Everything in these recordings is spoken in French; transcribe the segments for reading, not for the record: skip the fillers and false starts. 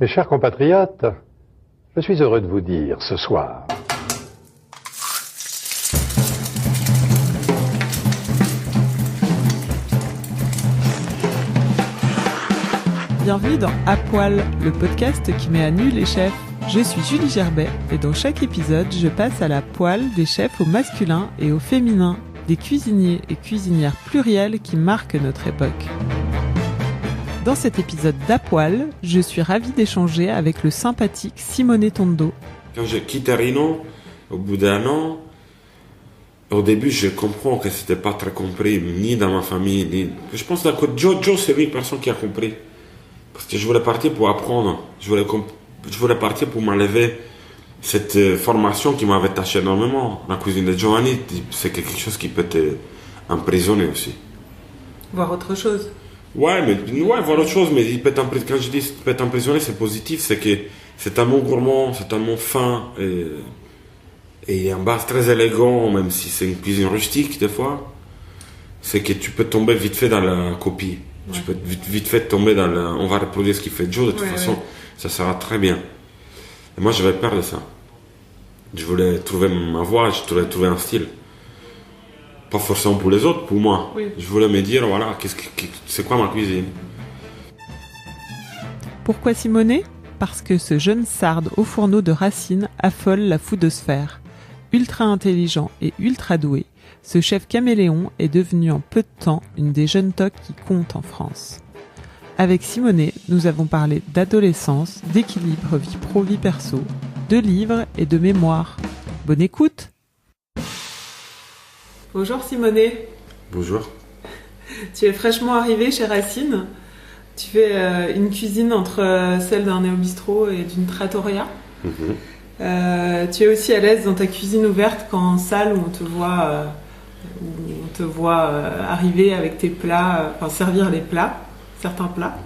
Mes chers compatriotes, je suis heureux de vous dire ce soir bienvenue dans À Poil, le podcast qui met à nu les chefs. Je suis Julie Gerbet et dans chaque épisode, je passe à la poêle des chefs au masculin et au féminin, des cuisiniers et cuisinières pluriels qui marquent notre époque. Dans cet épisode d'À Poil, je suis ravie d'échanger avec le sympathique Simone Tondo. Quand j'ai quitté Rino, au bout d'un an, au début, je comprends que c'était pas très compris, ni dans ma famille, ni... Je pense que Joe, c'est une personne qui a compris. Parce que je voulais partir pour apprendre. Je voulais partir pour m'enlever cette formation qui m'avait taché énormément. La cuisine de Giovanni, c'est quelque chose qui peut te emprisonner aussi. Voir autre chose. Ouais, voir autre chose, mais il peut quand je dis qu'il peut t'emprisonner, c'est positif, c'est que c'est un mot gourmand, c'est un mot fin, et en base très élégant, même si c'est une cuisine rustique des fois, c'est que tu peux tomber vite fait dans la copie. Ouais. Tu peux vite fait tomber dans on va reproduire ce qu'il fait Joe, de toute façon, ça sera très bien. Et moi, j'avais peur de ça. Je voulais trouver ma voix, je voulais trouver un style. Pas forcément pour les autres, pour moi. Oui. Je voulais me dire, voilà, c'est quoi ma cuisine? Pourquoi Simone? Parce que ce jeune sarde au fourneau de Racine affole la foodosphère. Ultra intelligent et ultra doué, ce chef caméléon est devenu en peu de temps une des jeunes tocs qui comptent en France. Avec Simone, nous avons parlé d'adolescence, d'équilibre vie pro-vie perso, de livres et de mémoire. Bonne écoute! Bonjour Simone. Bonjour. Tu es fraîchement arrivé chez Racine. Tu fais une cuisine entre celle d'un néo-bistrot et d'une trattoria. Mm-hmm. Tu es aussi à l'aise dans ta cuisine ouverte qu'en salle où on te voit arriver avec tes plats, servir les plats, certains plats.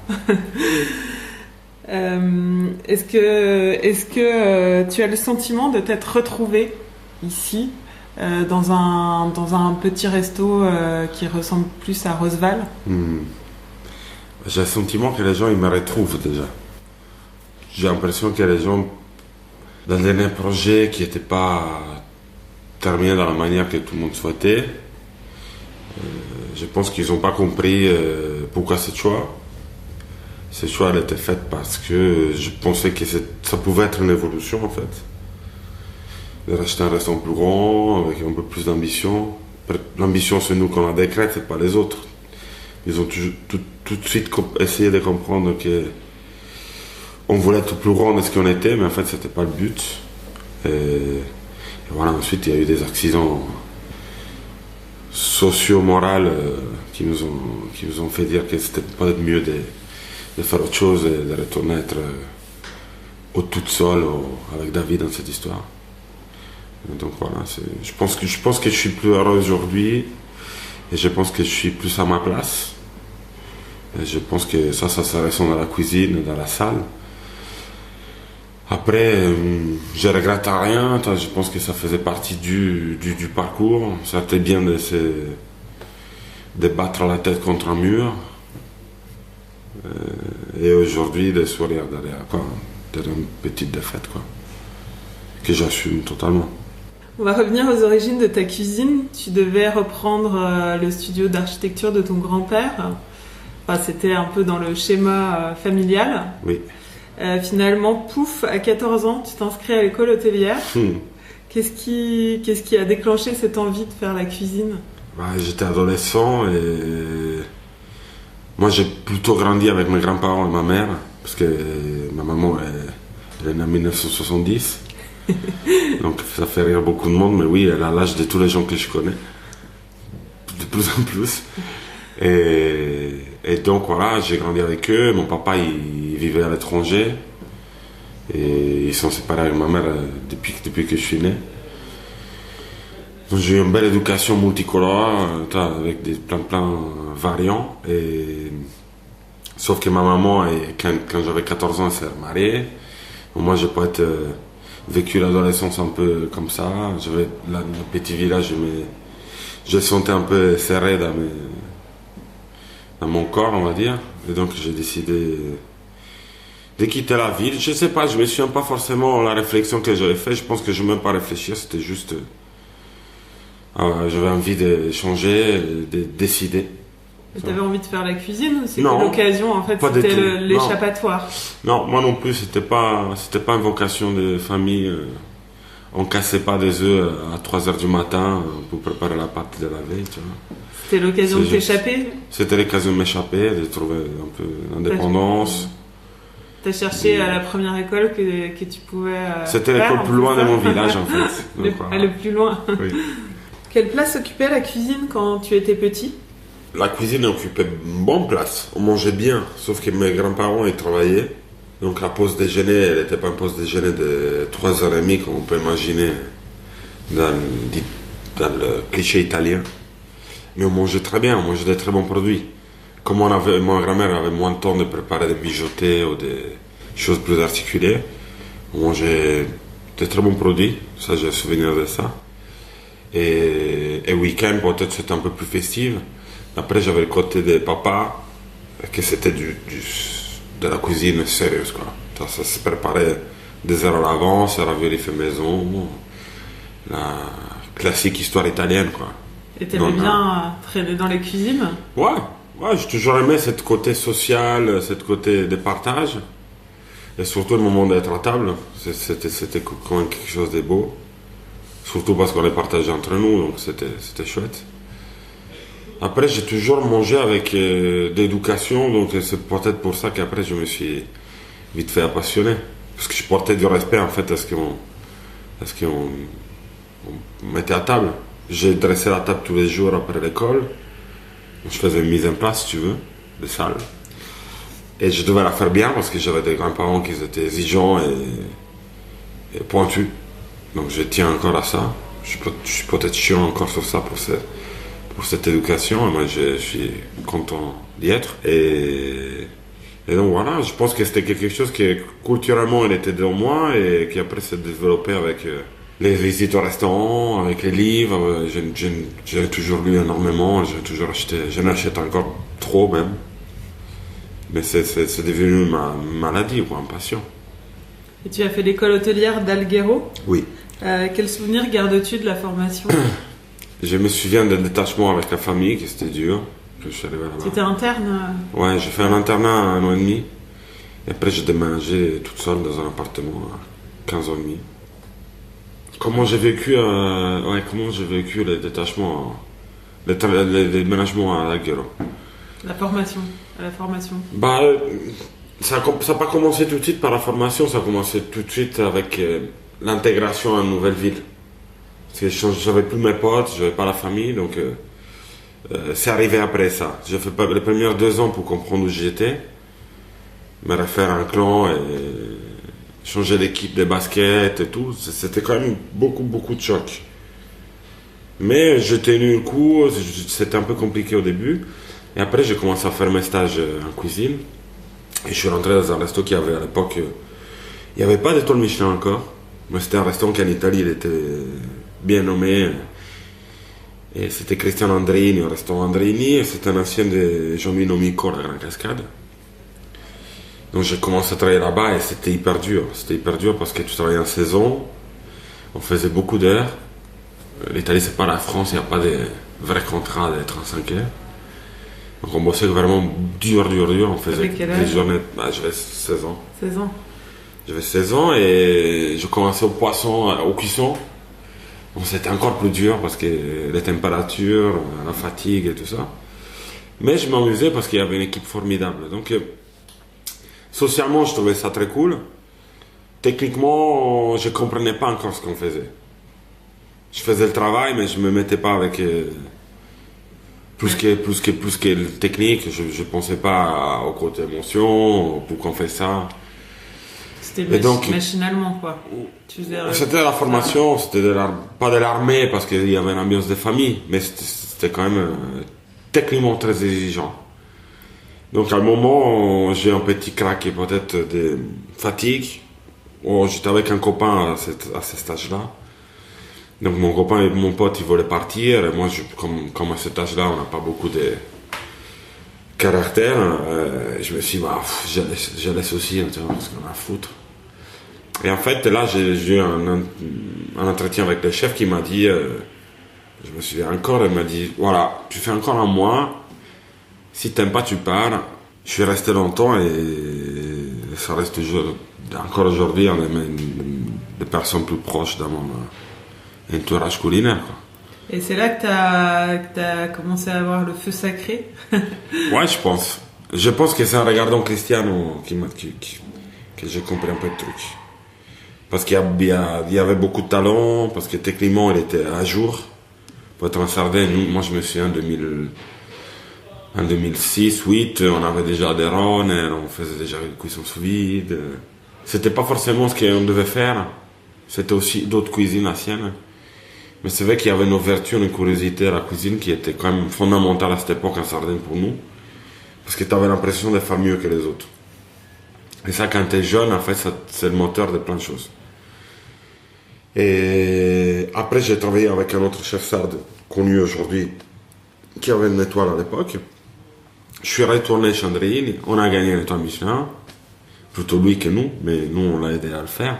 Est-ce que tu as le sentiment de t'être retrouvé ici dans un petit resto qui ressemble plus à Roseval? J'ai le sentiment que les gens ils me retrouvent déjà. J'ai l'impression que les gens, dans le dernier projet qui n'était pas terminé de la manière que tout le monde souhaitait, je pense qu'ils n'ont pas compris pourquoi ce choix. Ce choix a été fait parce que je pensais que ça pouvait être une évolution en fait. De racheter un restaurant plus grand, avec un peu plus d'ambition. L'ambition, c'est nous qu'on la décrète, c'est pas les autres. Ils ont tout de suite essayé de comprendre qu'on voulait être plus grand de ce qu'on était, mais en fait, c'était pas le but. Et voilà, ensuite, il y a eu des accidents socio-moraux qui nous ont fait dire que c'était peut-être mieux de faire autre chose et de retourner être toute seule avec David dans cette histoire. Donc voilà, je pense que je suis plus heureux aujourd'hui et je pense que je suis plus à ma place. Et je pense que ça se ressent dans la cuisine, dans la salle. Après, je regrette à rien, je pense que ça faisait partie du parcours. Ça a été bien de battre la tête contre un mur. Et aujourd'hui, de sourire derrière une petite défaite, quoi, que j'assume totalement. On va revenir aux origines de ta cuisine. Tu devais reprendre le studio d'architecture de ton grand-père. Enfin, c'était un peu dans le schéma familial. Oui. Finalement, pouf, à 14 ans, tu t'inscris à l'école hôtelière. Qu'est-ce qui a déclenché cette envie de faire la cuisine? J'étais adolescent et moi j'ai plutôt grandi avec mes grands-parents et ma mère parce que ma maman elle est née en 1970. Donc ça fait rire beaucoup de monde, mais oui, elle a l'âge de tous les gens que je connais, de plus en plus. Et donc voilà, j'ai grandi avec eux. Mon papa il vivait à l'étranger et ils sont séparés avec ma mère depuis que je suis né. Donc j'ai eu une belle éducation multicolore avec plein variants. Sauf que ma maman, quand j'avais 14 ans, elle s'est mariée. Moi j'ai pas été vécu l'adolescence un peu comme ça. J'avais là, dans le petit village, je le sentais un peu serré dans mon corps, on va dire. Et donc j'ai décidé de quitter la ville. Je sais pas, je me souviens pas forcément la réflexion que j'avais fait. Je pense que je ne même pas réfléchir, c'était juste... j'avais envie de changer, de décider. Tu avais envie de faire la cuisine ou c'était Non, l'occasion, en fait, pas du c'était tout. l'échappatoire? Non, moi non plus, c'était pas une vocation de famille. On cassait pas des œufs à 3 heures du matin pour préparer la pâte de la veille, tu vois. C'était l'occasion de t'échapper? C'était l'occasion de m'échapper, de trouver un peu d'indépendance. T'as cherché à la première école que tu pouvais c'était faire, l'école plus loin de mon village, en fait. Le plus loin. Oui. Quelle place occupait la cuisine quand tu étais petit? La cuisine occupait une bonne place. On mangeait bien, sauf que mes grands-parents, ils travaillaient. Donc la pause déjeuner, elle n'était pas une pause déjeuner de 3h30, comme on peut imaginer dans le cliché italien. Mais on mangeait très bien, on mangeait des très bons produits. Comme ma grand-mère avait moins de temps de préparer des mijotés ou des choses plus articulées, on mangeait de très bons produits, ça j'ai souvenir de ça. Et week-end, peut-être c'était un peu plus festif. Après, j'avais le côté des papas, que c'était de la cuisine sérieuse, quoi. Ça se préparait des heures à l'avance, ravioli fait maison, la classique histoire italienne, quoi. Et t'aimais bien traîner dans les cuisines? Ouais, j'ai toujours aimé ce côté social, ce côté de partage, et surtout le moment d'être à table, c'était quand même quelque chose de beau, surtout parce qu'on les partageait entre nous, donc c'était chouette. Après, j'ai toujours mangé avec d'éducation, donc c'est peut-être pour ça qu'après je me suis vite fait passionner. Parce que je portais du respect en fait à ce qu'on mettait à table. J'ai dressé la table tous les jours après l'école. Je faisais une mise en place, si tu veux, de salle. Et je devais la faire bien parce que j'avais des grands-parents qui étaient exigeants et pointus. Donc je tiens encore à ça. Je suis peut-être chiant encore sur ça pour cette éducation, et moi je suis content d'y être. Et donc voilà, je pense que c'était quelque chose qui culturellement il était dans moi et qui après s'est développé avec les visites au restaurant, avec les livres. J'ai toujours lu énormément, j'ai toujours acheté, j'en achète encore trop même. Mais c'est devenu ma maladie ou ma passion. Et tu as fait l'école hôtelière d'Alghero? Oui. Quel souvenir gardes-tu de la formation? Je me souviens d'un détachement avec la famille, que c'était dur, que je suis arrivé là-bas. Tu étais interne? Ouais, j'ai fait un internat à 1 an et demi. Et après, j'ai déménagé toute seule dans un appartement à 15 ans et demi. Comment j'ai vécu le détachement, le déménagement à Alghero? La formation. Bah, ça n'a pas commencé tout de suite par la formation, ça a commencé tout de suite avec l'intégration à une nouvelle ville. Parce que j'avais plus mes potes, j'avais pas la famille, donc c'est arrivé après ça. J'ai fait les premiers 2 ans pour comprendre où j'étais, me refaire un clan et changer d'équipe de basket et tout. C'était quand même beaucoup de chocs. Mais j'ai tenu le coup, c'était un peu compliqué au début. Et après, j'ai commencé à faire mes stages en cuisine. Et je suis rentré dans un resto qui avait à l'époque... il n'y avait pas d'étoile Michelin encore. Mais c'était un restaurant qui en Italie, il était bien nommé. Et c'était Christian Andrini, au restaurant Andrini. Et c'était un ancien de Jean-Louis Nomico, la Grande Cascade. Donc j'ai commencé à travailler là-bas et c'était hyper dur. C'était hyper dur parce que tu travaillais en saison. On faisait beaucoup d'heures. L'Italie, c'est pas la France, il n'y a pas de vrai contrat d'être en 5 heures. Donc on bossait vraiment dur. On faisait des journées. J'avais 16 ans. 16 ans. J'avais 16 ans et je commençais au poisson, au cuisson. Donc c'était encore plus dur parce que les températures, la fatigue et tout ça. Mais je m'amusais parce qu'il y avait une équipe formidable. Donc socialement, je trouvais ça très cool. Techniquement, je ne comprenais pas encore ce qu'on faisait. Je faisais le travail, mais je ne me mettais pas avec... Plus que le technique, je ne pensais pas au côté émotion, pourquoi on fait ça. C'était machinalement, quoi. C'était la formation, c'était pas de l'armée, parce qu'il y avait une ambiance de famille, mais c'était quand même techniquement très exigeant. Donc à un moment, j'ai un petit crack et peut-être de fatigue. J'étais avec un copain à ce stage-là. Donc mon copain et mon pote, ils voulaient partir. Et moi, comme à cet âge-là, on n'a pas beaucoup de caractère, je me suis dit, je laisse aussi, tu vois, parce qu'on a à foutre. Et en fait, là, j'ai eu un entretien avec le chef qui m'a dit, je me souviens encore, il m'a dit, voilà, tu fais encore un mois, si t'aimes pas, tu pars. Je suis resté longtemps et ça reste toujours, encore aujourd'hui, on est des personnes plus proches dans mon entourage culinaire, quoi. Et c'est là que t'as commencé à avoir le feu sacré. Ouais, je pense. Je pense que c'est en regardant Cristiano que j'ai compris un peu le truc. Parce qu'il y avait beaucoup de talent, parce que techniquement, il était à jour. Pour être en Sardaigne, moi je me souviens en 2006, 2008, on avait déjà des rônes, on faisait déjà une cuisson sous vide. C'était pas forcément ce qu'on devait faire. C'était aussi d'autres cuisines anciennes. Mais c'est vrai qu'il y avait une ouverture, une curiosité à la cuisine qui était quand même fondamentale à cette époque en Sardaigne pour nous. Parce que tu avais l'impression de faire mieux que les autres. Et ça, quand tu es jeune, en fait, c'est le moteur de plein de choses. Et après, j'ai travaillé avec un autre chef sarde, connu aujourd'hui, qui avait une étoile à l'époque. Je suis retourné chez Andréine, on a gagné l'étoile Michelin. Plutôt lui que nous, mais nous, on l'a aidé à le faire.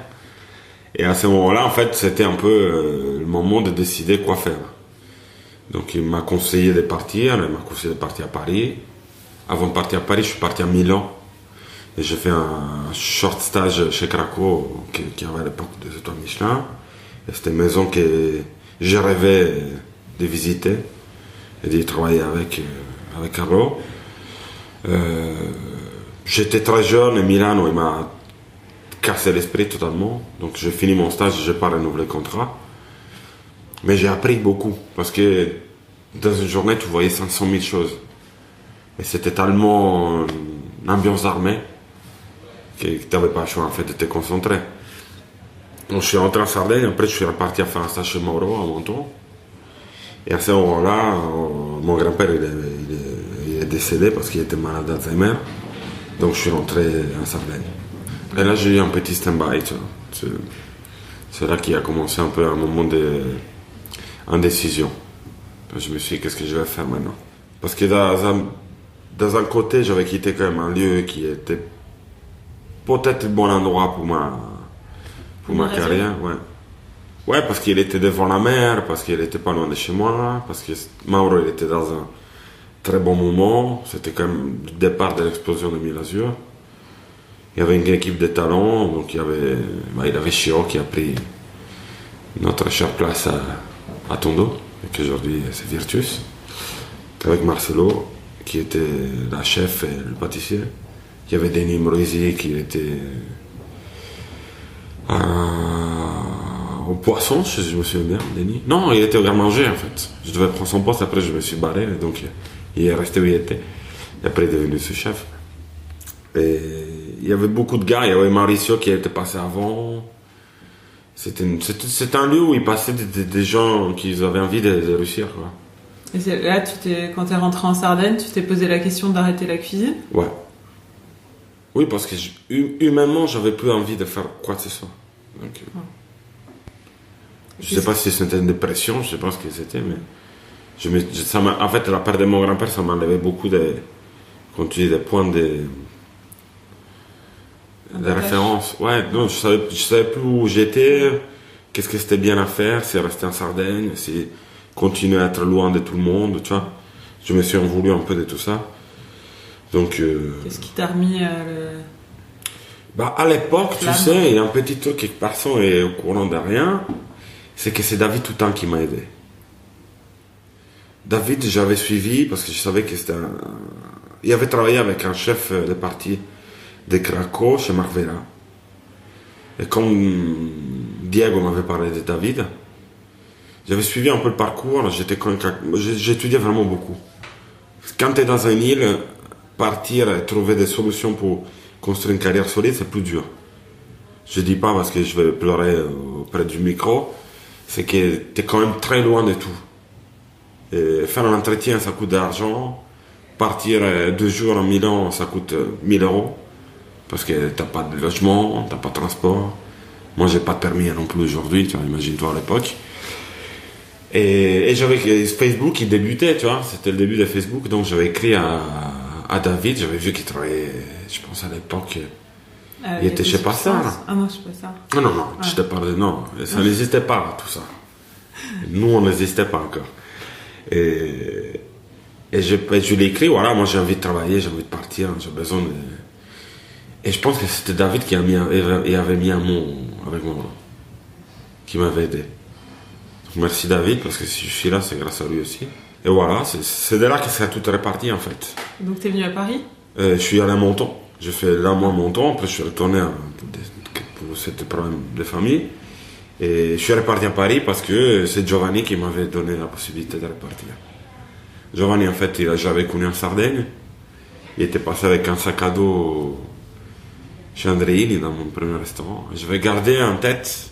Et à ce moment-là, en fait, c'était un peu le moment de décider quoi faire. Donc, il m'a conseillé de partir. Il m'a conseillé de partir à Paris. Avant de partir à Paris, je suis parti à Milan. Et j'ai fait un short stage chez Craco, qui avait à l'époque des étoiles Michelin. Et c'était une maison que je rêvais de visiter et de travailler avec Carlo. J'étais très jeune et Milano, il m'a cassé l'esprit totalement. Donc j'ai fini mon stage, je n'ai pas renouvelé le contrat. Mais j'ai appris beaucoup parce que dans une journée, tu voyais 500 000 choses. Et c'était tellement une ambiance armée que tu n'avais pas le choix en fait de te concentrer. Donc je suis rentré en Sardaigne, après je suis reparti à faire un stage chez Mauro à Menton. Et à ce moment-là, mon grand-père il est décédé parce qu'il était malade d'Alzheimer. Donc je suis rentré en Sardaigne. Et là j'ai eu un petit stand-by, tu vois. C'est là qu'il a commencé un peu un moment d'indécision. Je me suis dit, qu'est-ce que je vais faire maintenant? Parce que dans un côté, j'avais quitté quand même un lieu qui était peut-être le bon endroit pour ma carrière. Ouais, parce qu'il était devant la mer, parce qu'il était pas loin de chez moi, parce que Mauro il était dans un très bon moment. C'était quand même le départ de l'explosion de Milazur. Il y avait une équipe de talents, donc il y avait Chiro qui a pris notre chère place à Tondo, et qu'aujourd'hui c'est Virtus, avec Marcelo qui était la chef et le pâtissier. Il y avait Denis Moroisi qui était au poisson, je me souviens bien, Denis. Non, il était au garde-manger en fait. Je devais prendre son poste, après je me suis barré, donc il est resté où il était. Et après il est devenu sous-chef. Et il y avait beaucoup de gars, il y avait Mauricio qui était passé avant. C'était un lieu où il passait des gens qui avaient envie de réussir, quoi. Et là, quand tu es rentré en Sardaigne, tu t'es posé la question d'arrêter la cuisine? Ouais. Oui, parce que humainement, j'avais plus envie de faire quoi que ce soit. Donc, je sais pas si c'était une dépression, je sais pas ce que c'était, mais en fait, la perte de mon grand-père, ça m'a enlevé beaucoup de points de référence. Ouais, non, je savais plus où j'étais, qu'est-ce que c'était bien à faire, c'est rester en Sardaigne, c'est continuer à être loin de tout le monde, tu vois. Je me suis en voulu un peu de tout ça. Donc, qu'est-ce qui t'a remis à l'époque, tu sais, il y a un petit truc qui personne est au courant de rien, c'est que c'est David Toutan qui m'a aidé. David, j'avais suivi parce que je savais que c'était il avait travaillé avec un chef de partie de Craco chez Marvera. Et comme Diego m'avait parlé de David, j'avais suivi un peu le parcours, j'étudiais vraiment beaucoup. Quand tu es dans une île, partir et trouver des solutions pour construire une carrière solide, c'est plus dur. Je dis pas parce que je vais pleurer auprès du micro, c'est que tu es quand même très loin de tout. Et faire un entretien, ça coûte de l'argent. Partir 2 jours en Milan, ça coûte 1 000 €. Parce que t'as pas de logement, t'as pas de transport. Moi, j'ai pas de permis non plus aujourd'hui, tu vois, imagine-toi à l'époque. Et j'avais Facebook qui débutait, tu vois, c'était le début de Facebook, donc j'avais écrit à à David, j'avais vu qu'il travaillait, je pense à l'époque, il était chez Passard. Ah non, chez Passard. Non, je te parlais, non, ça n'existait pas, tout ça. Nous, on n'existait pas encore. Et je l'ai écrit, voilà, moi j'ai envie de travailler, j'ai envie de partir, j'ai besoin de... Et je pense que c'était David qui avait mis un mot avec moi, qui m'avait aidé. Donc, merci David, parce que si je suis là, c'est grâce à lui aussi. Et voilà, c'est de là que ça a tout réparti en fait. Donc t'es venu à Paris? Je suis allé à Menton. J'ai fait là mois Menton, après je suis retourné pour cette problème de famille. Et je suis reparti à Paris parce que c'est Giovanni qui m'avait donné la possibilité de repartir. Giovanni, en fait, j'avais connu en Sardaigne. Il était passé avec un sac à dos chez Andreini dans mon premier restaurant. Je vais garder en tête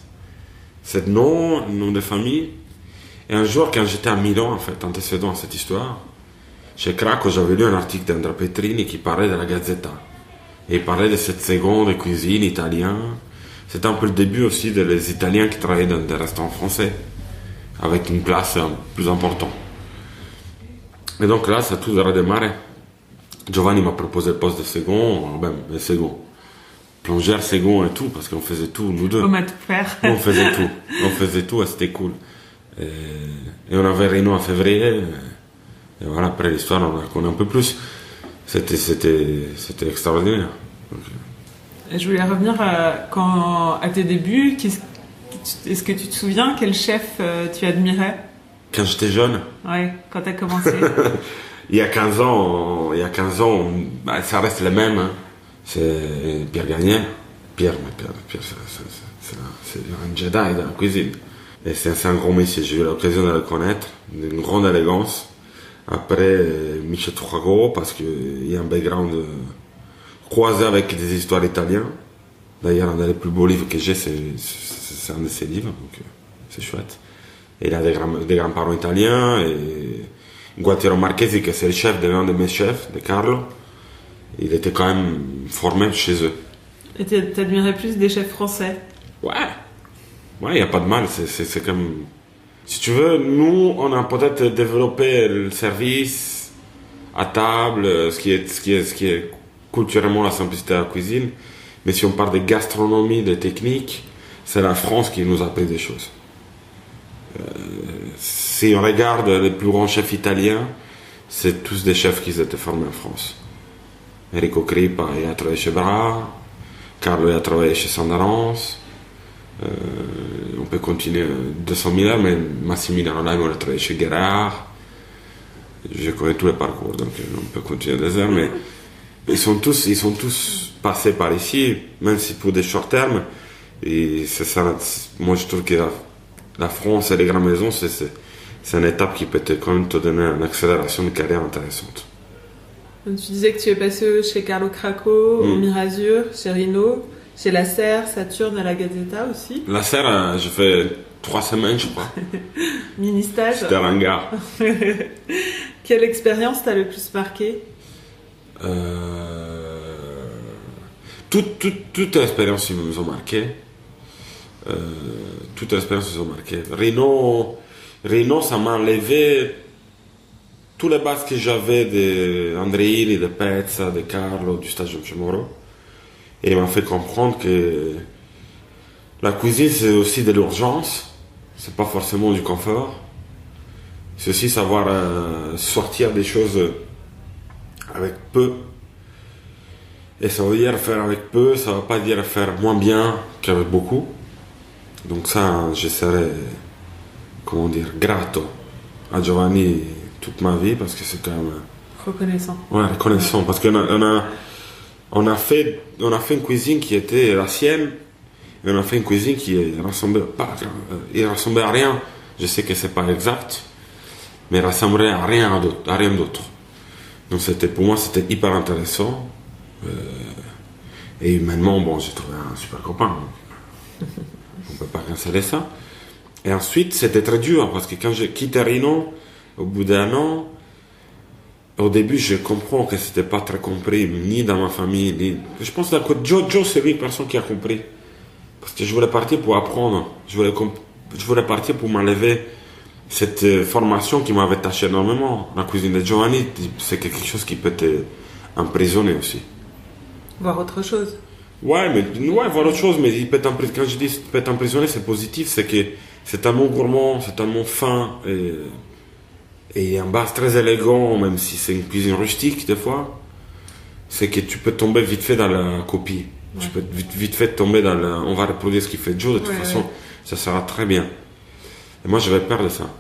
ce nom de famille. Et un jour, quand j'étais à Milan, en fait, antécédent à cette histoire, chez Craco, j'avais lu un article d'Andrea Petrini qui parlait de la Gazzetta. Et il parlait de cette seconde cuisine italienne. C'était un peu le début aussi des Italiens qui travaillaient dans des restaurants français, avec une place plus importante. Et donc là, ça a tout redémarré. Giovanni m'a proposé le poste de second, le second. Plongeur, second et tout, parce qu'on faisait tout, nous deux. On m'a tout faire. On faisait tout et c'était cool. Et on avait Reno en février. Et voilà, après l'histoire, on la connaît un peu plus. C'était extraordinaire. Donc, je voulais revenir à tes débuts. Est-ce que tu te souviens quel chef tu admirais? Quand j'étais jeune? Ouais, quand tu as commencé. Il y a 15 ans, ça reste le même. Hein. C'est Pierre Gagné. Pierre, c'est un Jedi dans la cuisine. Et c'est un grand monsieur, j'ai eu l'occasion de le connaître, d'une grande élégance. Après, Michel Troago, parce qu'il y a un background croisé avec des histoires italiennes. D'ailleurs, un des plus beaux livres que j'ai, c'est un de ses livres, donc c'est chouette. Et il a des grands-parents italiens, et Gualtiero Marchesi, que c'est le chef de l'un de mes chefs, de Carlo, il était quand même formé chez eux. Et t'admirais plus des chefs français? Ouais, il n'y a pas de mal, c'est comme... Si tu veux, nous, on a peut-être développé le service à table, ce qui est culturellement la simplicité de la cuisine. Mais si on parle de gastronomie, de technique, c'est la France qui nous a appris des choses. Si on regarde les plus grands chefs italiens, c'est tous des chefs qui étaient formés en France. Enrico Crippa, il a travaillé chez Bra, Carlo, il a travaillé chez Sandarance. On peut continuer 200 000 heures, mais Massimiliano Laimo, il a travaillé chez Guérard. Je connais tous les parcours, donc on peut continuer des heures, mais ils sont tous passés par ici, même si pour des short termes. Et c'est ça, moi je trouve que la France et les grandes maisons, c'est une étape qui peut quand même te donner une accélération de carrière intéressante. Donc, tu disais que tu es passé chez Carlo Cracco, au Mirazur, chez Rino, chez La Serre, Saturne, à la Gazzetta aussi. La Serre, j'ai fait 3 semaines, je crois. Mini-stage. C'était un gars. Quelle expérience t'a le plus marqué? Toute l'expérience nous ont marqué. Toute l'expérience nous ont marqué. Rino, ça m'a enlevé tous les bases que j'avais de Andreini, de Pezza, de Carlo, du stage de Chamorro. Et il m'a fait comprendre que la cuisine, c'est aussi de l'urgence. C'est pas forcément du confort. C'est aussi savoir sortir des choses avec peu. Et ça veut dire faire avec peu, ça ne veut pas dire faire moins bien qu'avec beaucoup. Donc ça, je serai, grato à Giovanni toute ma vie, parce que c'est quand même... Reconnaissant. Ouais, reconnaissant, parce qu'on a fait une cuisine qui était la sienne, et on a fait une cuisine qui ressemblait à rien. Je sais que c'est pas exact, mais elle ressemblait à rien d'autre. Donc pour moi, c'était hyper intéressant. Et humainement, j'ai trouvé un super copain. On ne peut pas canceller ça. Et ensuite, c'était très dur, parce que quand j'ai quitté Rino, au bout d'1 an, au début, je comprends que c'était pas très compris, ni dans ma famille, Je pense que Joe, c'est l'unique personne qui a compris. Parce que je voulais partir pour apprendre. Je voulais partir pour m'enlever cette formation qui m'avait taché énormément. La cuisine de Giovanni, c'est quelque chose qui peut emprisonné aussi. Voir autre chose. Ouais, voir autre chose, mais quand je dis il peut être emprisonné, c'est positif, c'est que c'est tellement gourmand, c'est tellement fin, et un bar très élégant, même si c'est une cuisine rustique des fois, c'est que tu peux tomber vite fait dans la copie. Ouais. Tu peux vite fait tomber dans on va reproduire ce qu'il fait Joe, de toute façon, ça sera très bien. Et moi, j'avais peur de ça.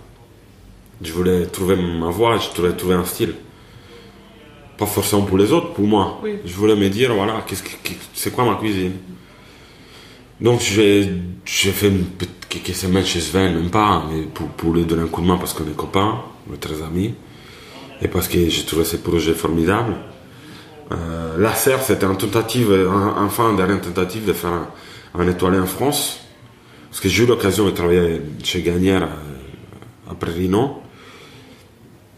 Je voulais trouver ma voix, je voulais trouver un style. Pas forcément pour les autres, pour moi. Oui. Je voulais me dire, voilà, c'est quoi ma cuisine. Donc j'ai fait quelques semaines chez Sven, même pas, mais pour lui donner un coup de main parce qu'on est copains, on est très amis, et parce que j'ai trouvé ce projet formidable. La serre, c'était une dernière tentative de faire un étoilé en France, parce que j'ai eu l'occasion de travailler chez Gagnère après Rino.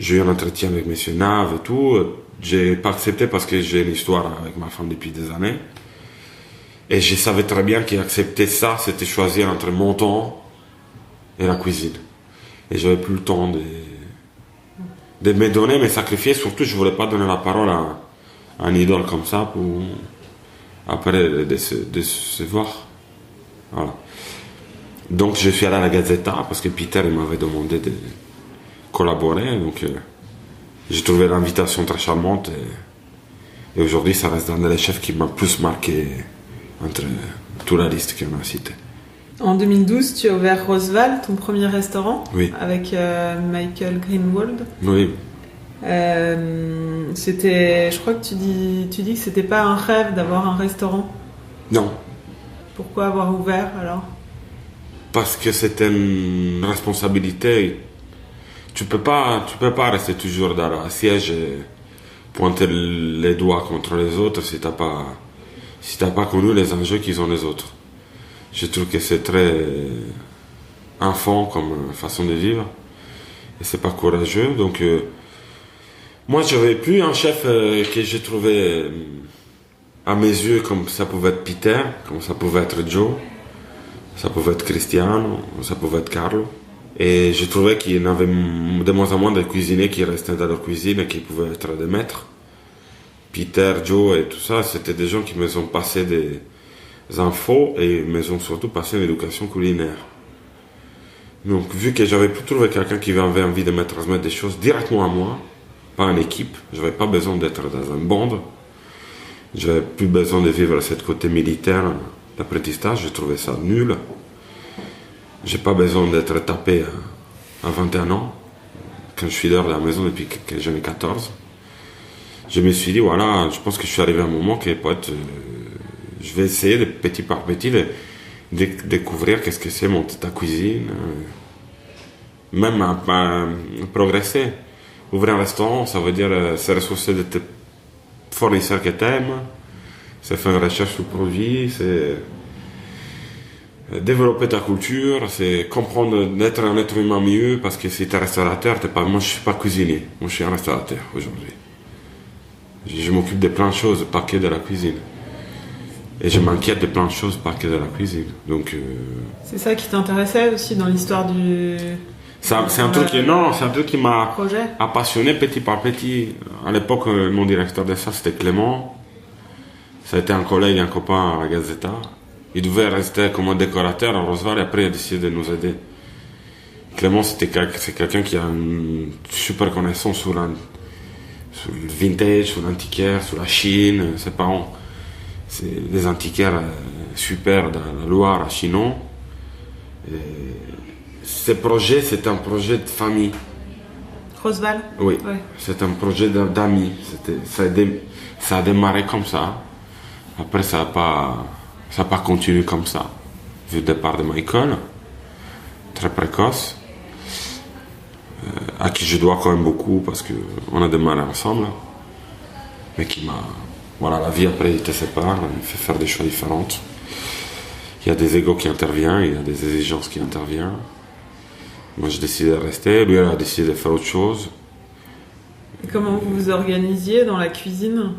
J'ai eu un entretien avec M. Nave et tout. J'ai pas accepté parce que j'ai une histoire avec ma femme depuis des années. Et je savais très bien qu'accepter ça, c'était choisir entre mon temps et la cuisine. Et j'avais plus le temps de me donner, me sacrifier. Surtout, je voulais pas donner la parole à un idole comme ça pour après de se voir. Voilà. Donc, je suis allé à la Gazzetta parce que Peter m'avait demandé de collaborer. Donc, j'ai trouvé l'invitation très charmante. Et aujourd'hui, ça reste un des chefs qui m'a plus marqué entre toute la liste qu'on a citée. En 2012, tu as ouvert Roosevelt, ton premier restaurant, oui. Avec Michael Greenwald. Oui. Je crois que tu dis que c'était pas un rêve d'avoir un restaurant. Non. Pourquoi avoir ouvert alors? Parce que c'était une responsabilité. Tu peux pas rester toujours dans la siège et pointer les doigts contre les autres si t'as pas connu les enjeux qu'ils ont les autres. Je trouve que c'est très enfant comme façon de vivre et c'est pas courageux. Donc moi j'avais plus un chef que j'ai trouvé à mes yeux comme ça pouvait être Peter, comme ça pouvait être Joe, ça pouvait être Cristiano, ça pouvait être Carlo. Et je trouvais qu'il y en avait de moins en moins de cuisiniers qui restaient dans leur cuisine et qui pouvaient être des maîtres. Peter, Joe et tout ça, c'était des gens qui me ont passé des infos et me ont surtout passé une éducation culinaire. Donc, vu que j'avais plus trouvé quelqu'un qui avait envie de me transmettre des choses directement à moi, pas en équipe, j'avais pas besoin d'être dans un bande, j'avais plus besoin de vivre ce côté militaire d'apprentissage, je trouvais ça nul. J'ai pas besoin d'être tapé à 21 ans, quand je suis dehors de la maison depuis que j'en ai 14. Je me suis dit, voilà, je pense que je suis arrivé à un moment que peut-être je vais essayer de petit par petit de découvrir qu'est-ce que c'est ta cuisine, même à progresser. Ouvrir un restaurant, ça veut dire se ressourcer de tes fournisseurs que t'aimes, c'est faire une recherche sur le produit, c'est développer ta culture, c'est comprendre d'être un être humain mieux, parce que si t'es restaurateur, moi je suis pas cuisinier, moi je suis un restaurateur aujourd'hui. Je m'occupe de plein de choses, pas que de la cuisine. Et je m'inquiète de plein de choses, pas que de la cuisine. Donc, c'est ça qui t'intéressait aussi dans l'histoire du... C'est un truc qui m'a passionné petit par petit. À l'époque, mon directeur de ça, c'était Clément. Ça a été un collègue, un copain à la Gazzetta. Il devait rester comme un décorateur à Roosevelt et après il a décidé de nous aider. Clément, c'est quelqu'un qui a une super connaissance sur le vintage, sur l'antiquaire, sur la Chine. Ses parents, c'est des antiquaires super dans la Loire, à Chinon. Ce projet, c'est un projet de famille. Roosevelt? Oui, ouais. C'est un projet d'amis. Ça a démarré comme ça. Après, ça n'a pas continué comme ça. Vu le départ de Michael, très précoce, à qui je dois quand même beaucoup parce qu'on a démarré ensemble, mais qui m'a... Voilà, la vie après, il te sépare, il fait faire des choix différentes. Il y a des égos qui interviennent, il y a des exigences qui interviennent. Moi, j'ai décidé de rester, lui, il a décidé de faire autre chose. Et comment vous vous organisiez dans la cuisine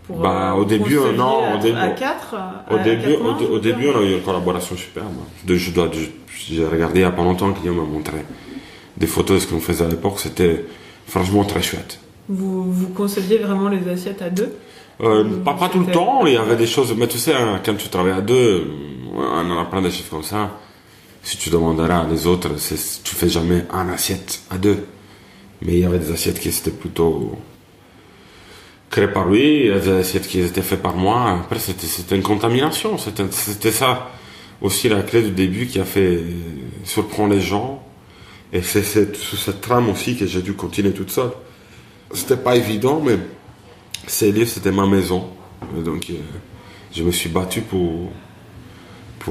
pour, au début, non. À 4 Au début, on a eu une collaboration superbe. J'ai regardé il n'y a pas longtemps, Guillaume m'a montré des photos de ce qu'on faisait à l'époque, c'était franchement très chouette. Vous conceviez vraiment les assiettes à deux? Pas tout le temps, il y avait des choses, mais tu sais, hein, quand tu travailles à deux, on en a plein de chiffres comme ça. Si tu demanderas à les autres, tu fais jamais une assiette à deux. Mais il y avait des assiettes qui étaient plutôt créées par lui, il y avait des assiettes qui étaient faites par moi. Après, c'était une contamination. C'était ça aussi la clé du début qui a fait surprendre les gens. Et c'est sous cette trame aussi que j'ai dû continuer toute seule. C'était pas évident, mais ces lieux, c'était ma maison. Et donc, je me suis battu pour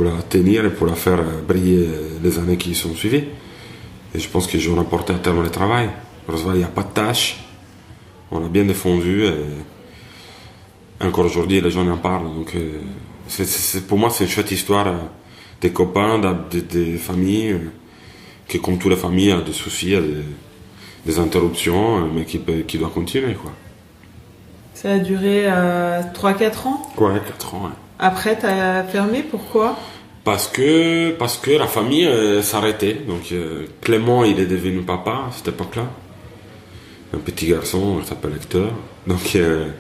la tenir et pour la faire briller les années qui sont suivies. Et je pense que j'ai remporté à terme le travail. Heureusement, il n'y a pas de tâches. On a bien défendu. Et encore aujourd'hui, les gens en parlent. Donc, pour moi, c'est une chouette histoire des copains, des familles, qui, comme toutes les familles, a des soucis, a des interruptions, mais qui doit continuer, quoi. Ça a duré 3-4 ans? Ouais, 4 ans, ouais. Après, t'as fermé, pourquoi? Parce que la famille s'arrêtait. Donc Clément, il est devenu papa à cette époque-là. Un petit garçon, il s'appelle Hector. Donc il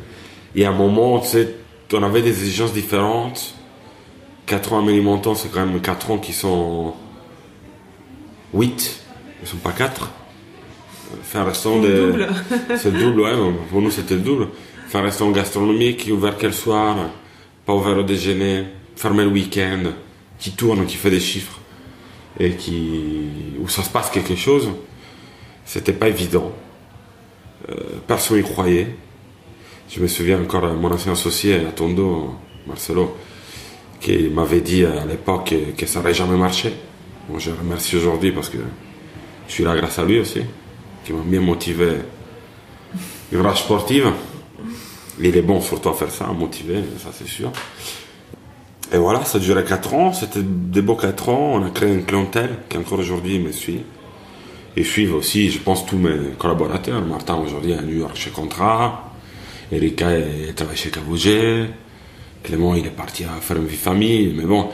y a un moment, tu sais, on avait des exigences différentes. 4 ans à Ménilmontant, c'est quand même 4 ans qui sont 8, ils ne sont pas 4. Faire un restaurant double. C'est le double, ouais. Pour nous, c'était le double. Faire un restaurant gastronomique, ouvert quel soir, pas ouvert au déjeuner, fermé le week-end, qui tourne, qui fait des chiffres, et où ça se passe quelque chose, c'était pas évident. Personne n'y croyait. Je me souviens encore de mon ancien associé à Tondo, Marcelo, qui m'avait dit à l'époque que ça n'aurait jamais marché. Bon, je le remercie aujourd'hui parce que je suis là grâce à lui aussi, qui m'a bien motivé. Une rage sportive. Il est bon surtout à faire ça, à motiver, ça c'est sûr. Et voilà, ça a duré 4 ans, c'était des beaux 4 ans, on a créé une clientèle qui encore aujourd'hui me suit. Et suivent aussi, je pense, tous mes collaborateurs. Martin aujourd'hui est à New York chez Contra, Erika travaille chez KVG, Clément il est parti à faire une vie famille, mais bon,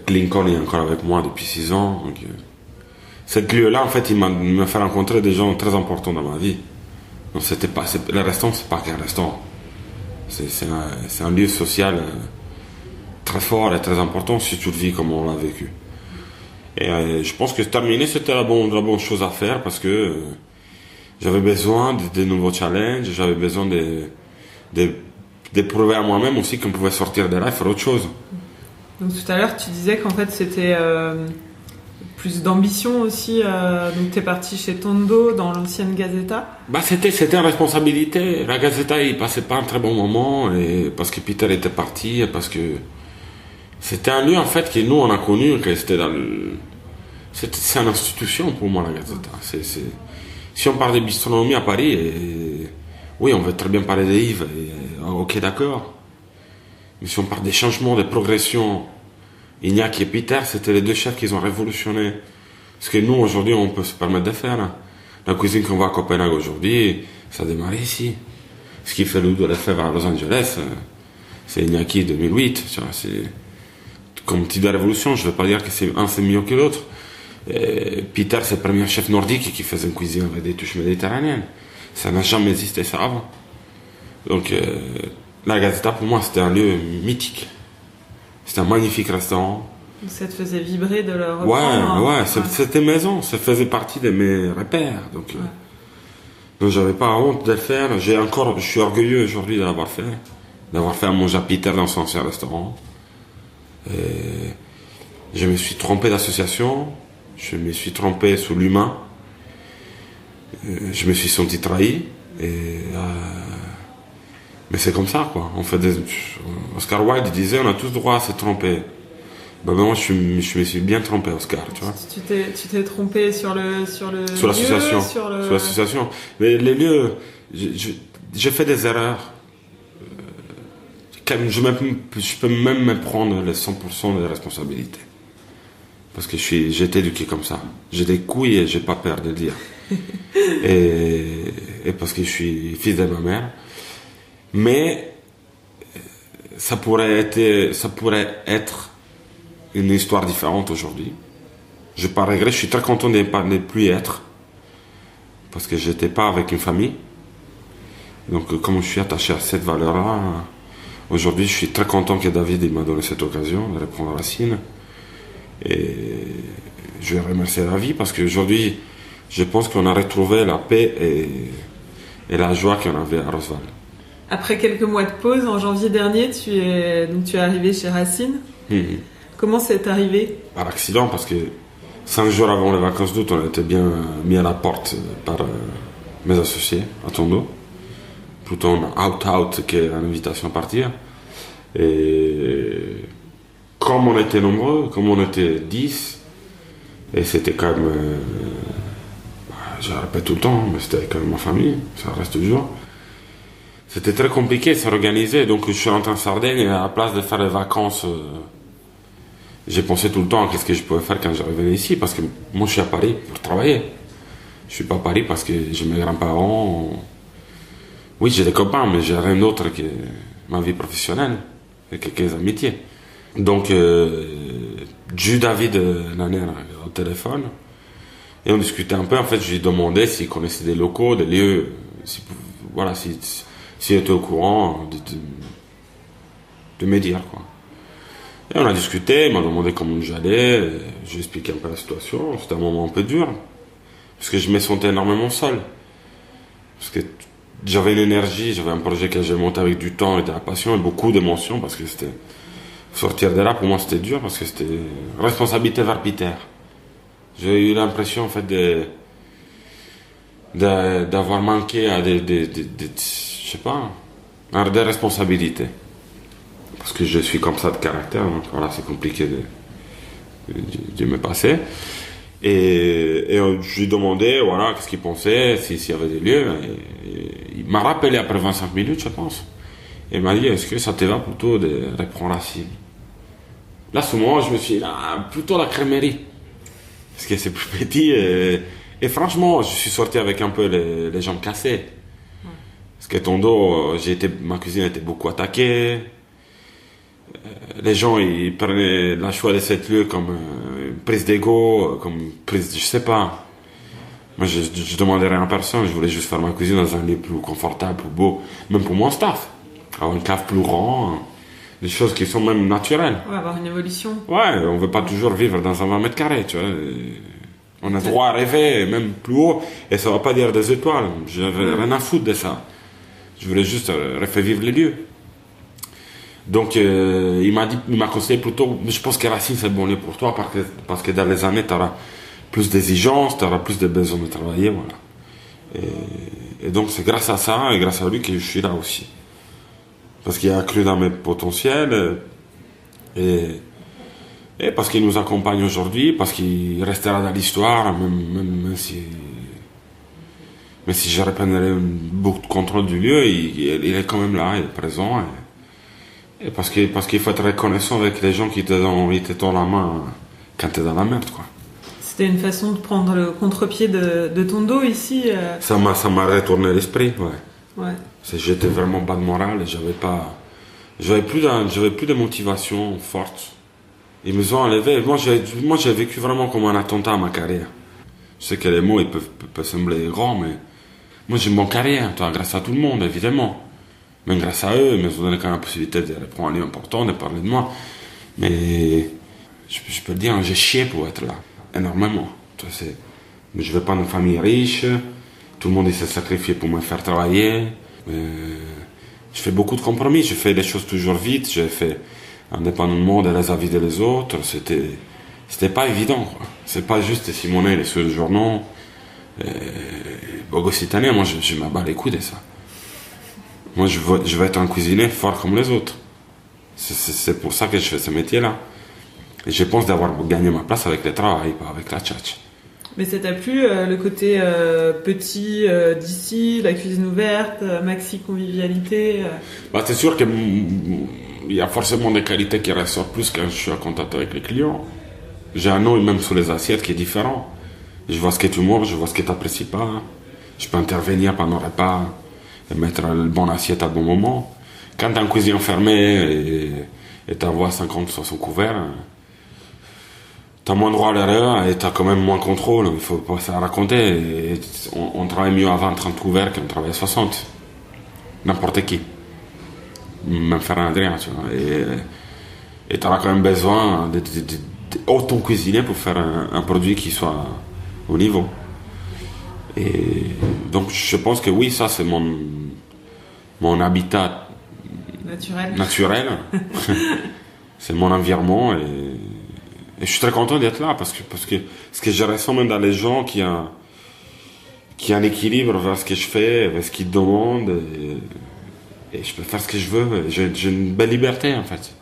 Lincoln est encore avec moi depuis 6 ans. Donc, cette lieu-là, en fait, il m'a fait rencontrer des gens très importants dans ma vie. Donc le restaurant, c'est pas qu'un restaurant. C'est un lieu social très fort et très important si tu le vis comme on l'a vécu. Et je pense que terminer, c'était la bonne chose à faire parce que j'avais besoin de nouveaux challenges, j'avais besoin de prouver à moi-même aussi qu'on pouvait sortir de là et faire autre chose. Donc tout à l'heure, tu disais qu'en fait, c'était plus d'ambition aussi. Donc tu es parti chez Tondo dans l'ancienne Gazeta. C'était une responsabilité. La Gazeta, il passait pas un très bon moment et parce que Peter était parti, parce que c'était un lieu en fait que nous on a connu, que c'était c'est une institution pour moi la Gazeta. Si on parle de bistronomie à Paris, oui, on veut très bien parler de Yves, ok d'accord. Mais si on parle des changements, des progressions, Ignac et Peter, c'était les deux chefs qui ont révolutionné ce que nous aujourd'hui on peut se permettre de faire. La cuisine qu'on voit à Copenhague aujourd'hui, ça a démarré ici. Ce qui fait le de l'effet à Los Angeles, c'est Iñaki 2008. C'est comme type de révolution. Je ne veux pas dire que c'est mieux que l'autre. Peter, c'est le premier chef nordique qui faisait une cuisine avec des touches méditerranéennes. Ça n'a jamais existé ça avant. Donc, la Gazeta, pour moi, c'était un lieu mythique. C'était un magnifique restaurant. Ça te faisait vibrer de le reprendre. Ouais, c'était maison. Ça faisait partie de mes repères. Donc, donc j'avais pas honte de le faire. Je suis orgueilleux aujourd'hui de l'avoir fait. D'avoir fait à manger à Peter dans son ancien restaurant. Et je me suis trompé d'association. Je me suis trompé sur l'humain. Je me suis senti trahi. Mais c'est comme ça, quoi. Oscar Wilde disait, on a tous droit à se tromper. Ben moi, je me suis bien trompé, Oscar, tu vois. Tu t'es trompé sur l'association. Sur l'association. Mais les lieux, j'ai fait des erreurs. Je peux même me prendre les 100% de responsabilité. Parce que j'ai été éduqué comme ça. J'ai des couilles et j'ai pas peur de le dire. et parce que je suis fils de ma mère. Mais ça pourrait être une histoire différente aujourd'hui. Je pas regret, je suis très content de ne plus être. Parce que j'étais pas avec une famille. Donc comme je suis attaché à cette valeur-là, aujourd'hui je suis très content que David il m'a donné cette occasion de reprendre Racine. Et je vais remercier la vie parce qu'aujourd'hui, je pense qu'on a retrouvé la paix et la joie qu'on avait à Roosevelt. Après quelques mois de pause, en janvier dernier, tu es arrivé chez Racine. Comment c'est arrivé? Par accident, parce que 5 jours avant les vacances d'août, on était bien mis à la porte par mes associés à Tondo. Plutôt un out-out qu'une invitation à partir. Et comme on était nombreux, comme on était 10, et c'était quand même, je le répète tout le temps, mais c'était quand même ma famille, ça reste toujours. C'était très compliqué de s'organiser, donc je suis rentré en Sardaigne et à la place de faire les vacances, j'ai pensé tout le temps à qu'est-ce que je pouvais faire quand je revenais ici, parce que moi je suis à Paris pour travailler. Je suis pas à Paris parce que j'ai mes grands-parents. Oui, j'ai des copains, mais j'ai rien d'autre que ma vie professionnelle et quelques amitiés. Donc, j'ai eu David Nanner au téléphone et on discutait un peu. En fait, je lui demandais s'il connaissait des locaux, des lieux, s'il était au courant de me dire, quoi. Et on a discuté, il m'a demandé comment j'allais, j'ai expliqué un peu la situation. C'était un moment un peu dur parce que je me sentais énormément seul. Parce que j'avais une énergie, j'avais un projet que j'ai monté avec du temps et de la passion et beaucoup d'émotions parce que c'était. Sortir de là, pour moi, c'était dur parce que c'était responsabilité vers Peter. J'ai eu l'impression, en fait, d'avoir manqué à je sais pas, à des responsabilités. Parce que je suis comme ça de caractère, donc voilà, c'est compliqué de me passer. Et je lui demandais, voilà, qu'est-ce qu'il pensait, s'il y avait des lieux. Et il m'a rappelé après 25 minutes, je pense. Et il m'a dit, est-ce que ça te va plutôt de reprendre Racine? Là, ce moment, je me suis dit, plutôt la crèmerie. Parce que c'est plus petit. Et franchement, je suis sorti avec un peu les jambes cassées. Parce que Tondo, ma cuisine était beaucoup attaquée. Les gens, ils prenaient la choix de cette lieu comme une prise d'ego, comme une prise, je sais pas. Moi, je demandais rien à personne. Je voulais juste faire ma cuisine dans un lieu plus confortable, plus beau. Même pour mon staff. Avoir une cave plus grande. Des choses qui sont même naturelles. Ouais, avoir une évolution. Ouais, on veut pas toujours vivre dans un 20 mètres carrés, tu vois. On a droit à rêver, même plus haut, et ça va pas dire des étoiles. J'avais rien à foutre de ça. Je voulais juste refaire vivre les lieux. Donc, il m'a conseillé plutôt, je pense que Racine c'est bon lieu pour toi, parce que dans les années, tu auras plus d'exigences, tu auras plus de besoin de travailler, voilà. Et donc, c'est grâce à ça, et grâce à lui que je suis là aussi. Parce qu'il a cru dans mes potentiels et parce qu'il nous accompagne aujourd'hui, parce qu'il restera dans l'histoire, même si je reprendrai un bout de contrôle du lieu, il est quand même là, il est présent. Et parce qu'il faut être reconnaissant avec les gens qui te tendent la main quand tu es dans la merde, quoi. C'était une façon de prendre le contre-pied de ton dos ici. Ça m'a retourné l'esprit, ouais. Ouais. J'étais vraiment bas de morale et j'avais plus de motivation forte. Ils me ont enlevé. Moi, j'ai vécu vraiment comme un attentat à ma carrière. Je sais que les mots, ils peuvent sembler grands, mais moi, j'ai mon carrière, grâce à tout le monde, évidemment. Même grâce à eux, ils me ont donné quand même la possibilité de reprendre un lieu important, de parler de moi. Mais je peux te dire, j'ai chié pour être là, énormément. Mais je ne veux pas d'une famille riche. Tout le monde s'est sacrifié pour me faire travailler. Je fais beaucoup de compromis. Je fais les choses toujours vite. J'ai fait indépendamment des avis des autres. C'était pas évident, quoi. C'est pas juste Simonet, les seuls journaux. Bogossitanien, moi, je me bats les couilles de ça. Moi, je veux être un cuisinier fort comme les autres. C'est pour ça que je fais ce métier-là. Et je pense d'avoir gagné ma place avec le travail, pas avec la tchatch. Mais ça t'a plu, le côté petit d'ici, la cuisine ouverte, maxi convivialité C'est sûr qu'il y a forcément des qualités qui ressortent plus quand je suis en contact avec les clients. J'ai un œil même sur les assiettes qui est différent. Je vois ce que tu manges, je vois ce que tu n'apprécies pas. Je peux intervenir pendant le repas et mettre la bonne assiette à bon moment. Quand tu as une cuisine fermée et tu vois 50-60 couverts, tu as moins droit à l'erreur et tu as quand même moins contrôle. Il faut pas se raconter. On travaille mieux à 20-30 couverts qu'on travaille à 60. n'importe qui. Même faire un Adrien, tu vois. Et tu auras quand même besoin d'autant cuisiner pour faire un produit qui soit au niveau. Et donc je pense que oui, ça c'est mon habitat naturel. C'est mon environnement et je suis très content d'être là parce que ce que je ressens même dans les gens qui a un équilibre vers ce que je fais, vers ce qu'ils demandent et je peux faire ce que je veux. J'ai une belle liberté en fait.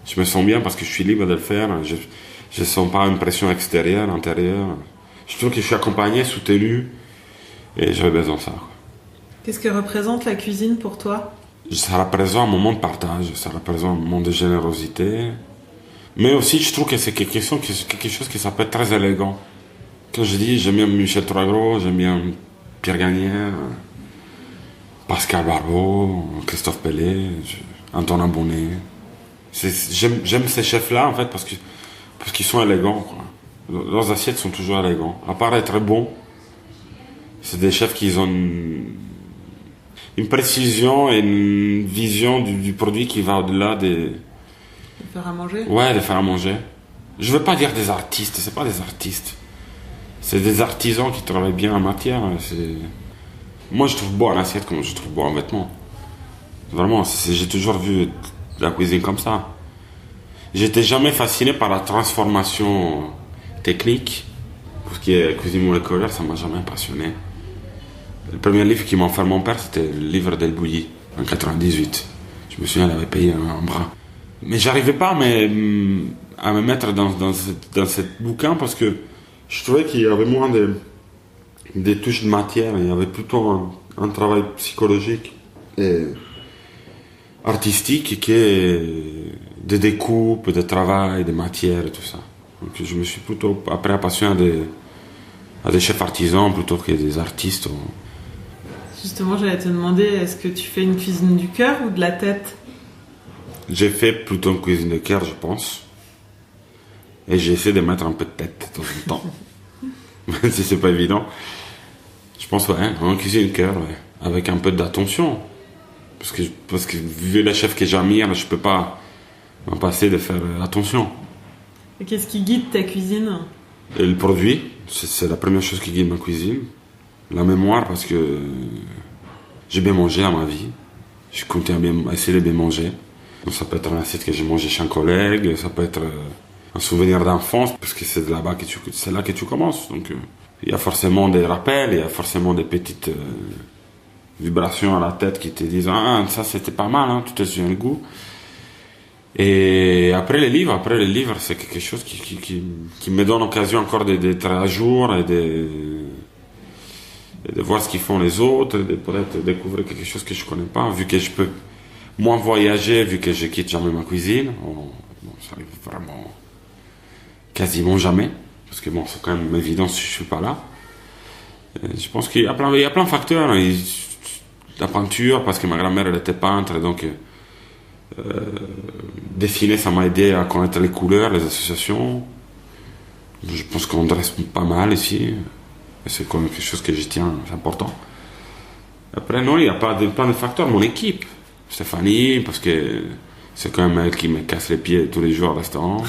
Je me sens bien parce que je suis libre de le faire. Je sens pas une pression extérieure, intérieure. Je trouve que je suis accompagné, soutenu et j'avais besoin de ça. Qu'est-ce que représente la cuisine pour toi? Ça représente un moment de partage, ça représente un moment de générosité. Mais aussi, je trouve que c'est quelque chose qui ça peut être très élégant. Quand je dis, j'aime bien Michel Troisgros, j'aime bien Pierre Gagnère, Pascal Barbeau, Christophe Pellet, Antonin Bonnet. J'aime ces chefs-là, en fait, parce qu'ils sont élégants, quoi. Leurs assiettes sont toujours élégants. À part être bons, c'est des chefs qui ont une précision et une vision du produit qui va au-delà des... De faire à manger? Ouais, de faire à manger. Je veux pas dire des artistes, c'est pas des artistes. C'est des artisans qui travaillent bien en matière. Moi, je trouve beau en assiette comme je trouve beau en vêtements. Vraiment, j'ai toujours vu la cuisine comme ça. J'étais jamais fasciné par la transformation technique. Pour ce qui est cuisine moléculaire, ça m'a jamais passionné. Le premier livre qui m'a offert mon père, c'était le livre d'El Bouilly, en 98. Je me souviens, il avait payé un bras. Mais j'arrivais pas à me mettre dans ce bouquin parce que je trouvais qu'il y avait moins des touches de matière. Il y avait plutôt un travail psychologique et artistique que de découpe, de travail, de matière et tout ça. Donc je me suis plutôt après passionné à des chefs artisans plutôt que des artistes. Justement, j'allais te demander, est-ce que tu fais une cuisine du cœur ou de la tête? J'ai fait plutôt une cuisine de cœur, je pense. Et j'essaie de mettre un peu de tête de temps en temps. Même si c'est pas évident. Je pense, ouais, une cuisine de cœur, ouais. Avec un peu d'attention. Parce que vu le chef que j'admire, je peux pas m'en passer de faire attention. Et qu'est-ce qui guide ta cuisine? Et le produit, c'est la première chose qui guide ma cuisine. La mémoire, parce que j'ai bien mangé à ma vie. Je comptais essayer de bien manger. Donc ça peut être une assiette que j'ai mangé chez un collègue, ça peut être un souvenir d'enfance, parce que c'est là que tu commences. Donc il y a forcément des rappels, il y a forcément des petites vibrations à la tête qui te disent « Ah, ça c'était pas mal, hein, tu te souviens le goût ». Et après les livres, c'est quelque chose qui me donne l'occasion encore d'être à jour et de voir ce qu'ils font les autres, de peut-être découvrir quelque chose que je connais pas, vu que je peux moins voyager, vu que je quitte jamais ma cuisine. Ça arrive vraiment quasiment jamais, parce que bon, c'est quand même évident si je suis pas là. Je pense qu'il y a plein de facteurs. Hein. La peinture, parce que ma grand-mère elle était peintre, donc dessiner ça m'a aidé à connaître les couleurs, les associations. Je pense qu'on dresse pas mal ici. Et c'est quand même quelque chose que j'y tiens, c'est important. Après, non, il y a plein de facteurs. Mon équipe, Stéphanie, parce que c'est quand même elle qui me casse les pieds tous les jours au restaurant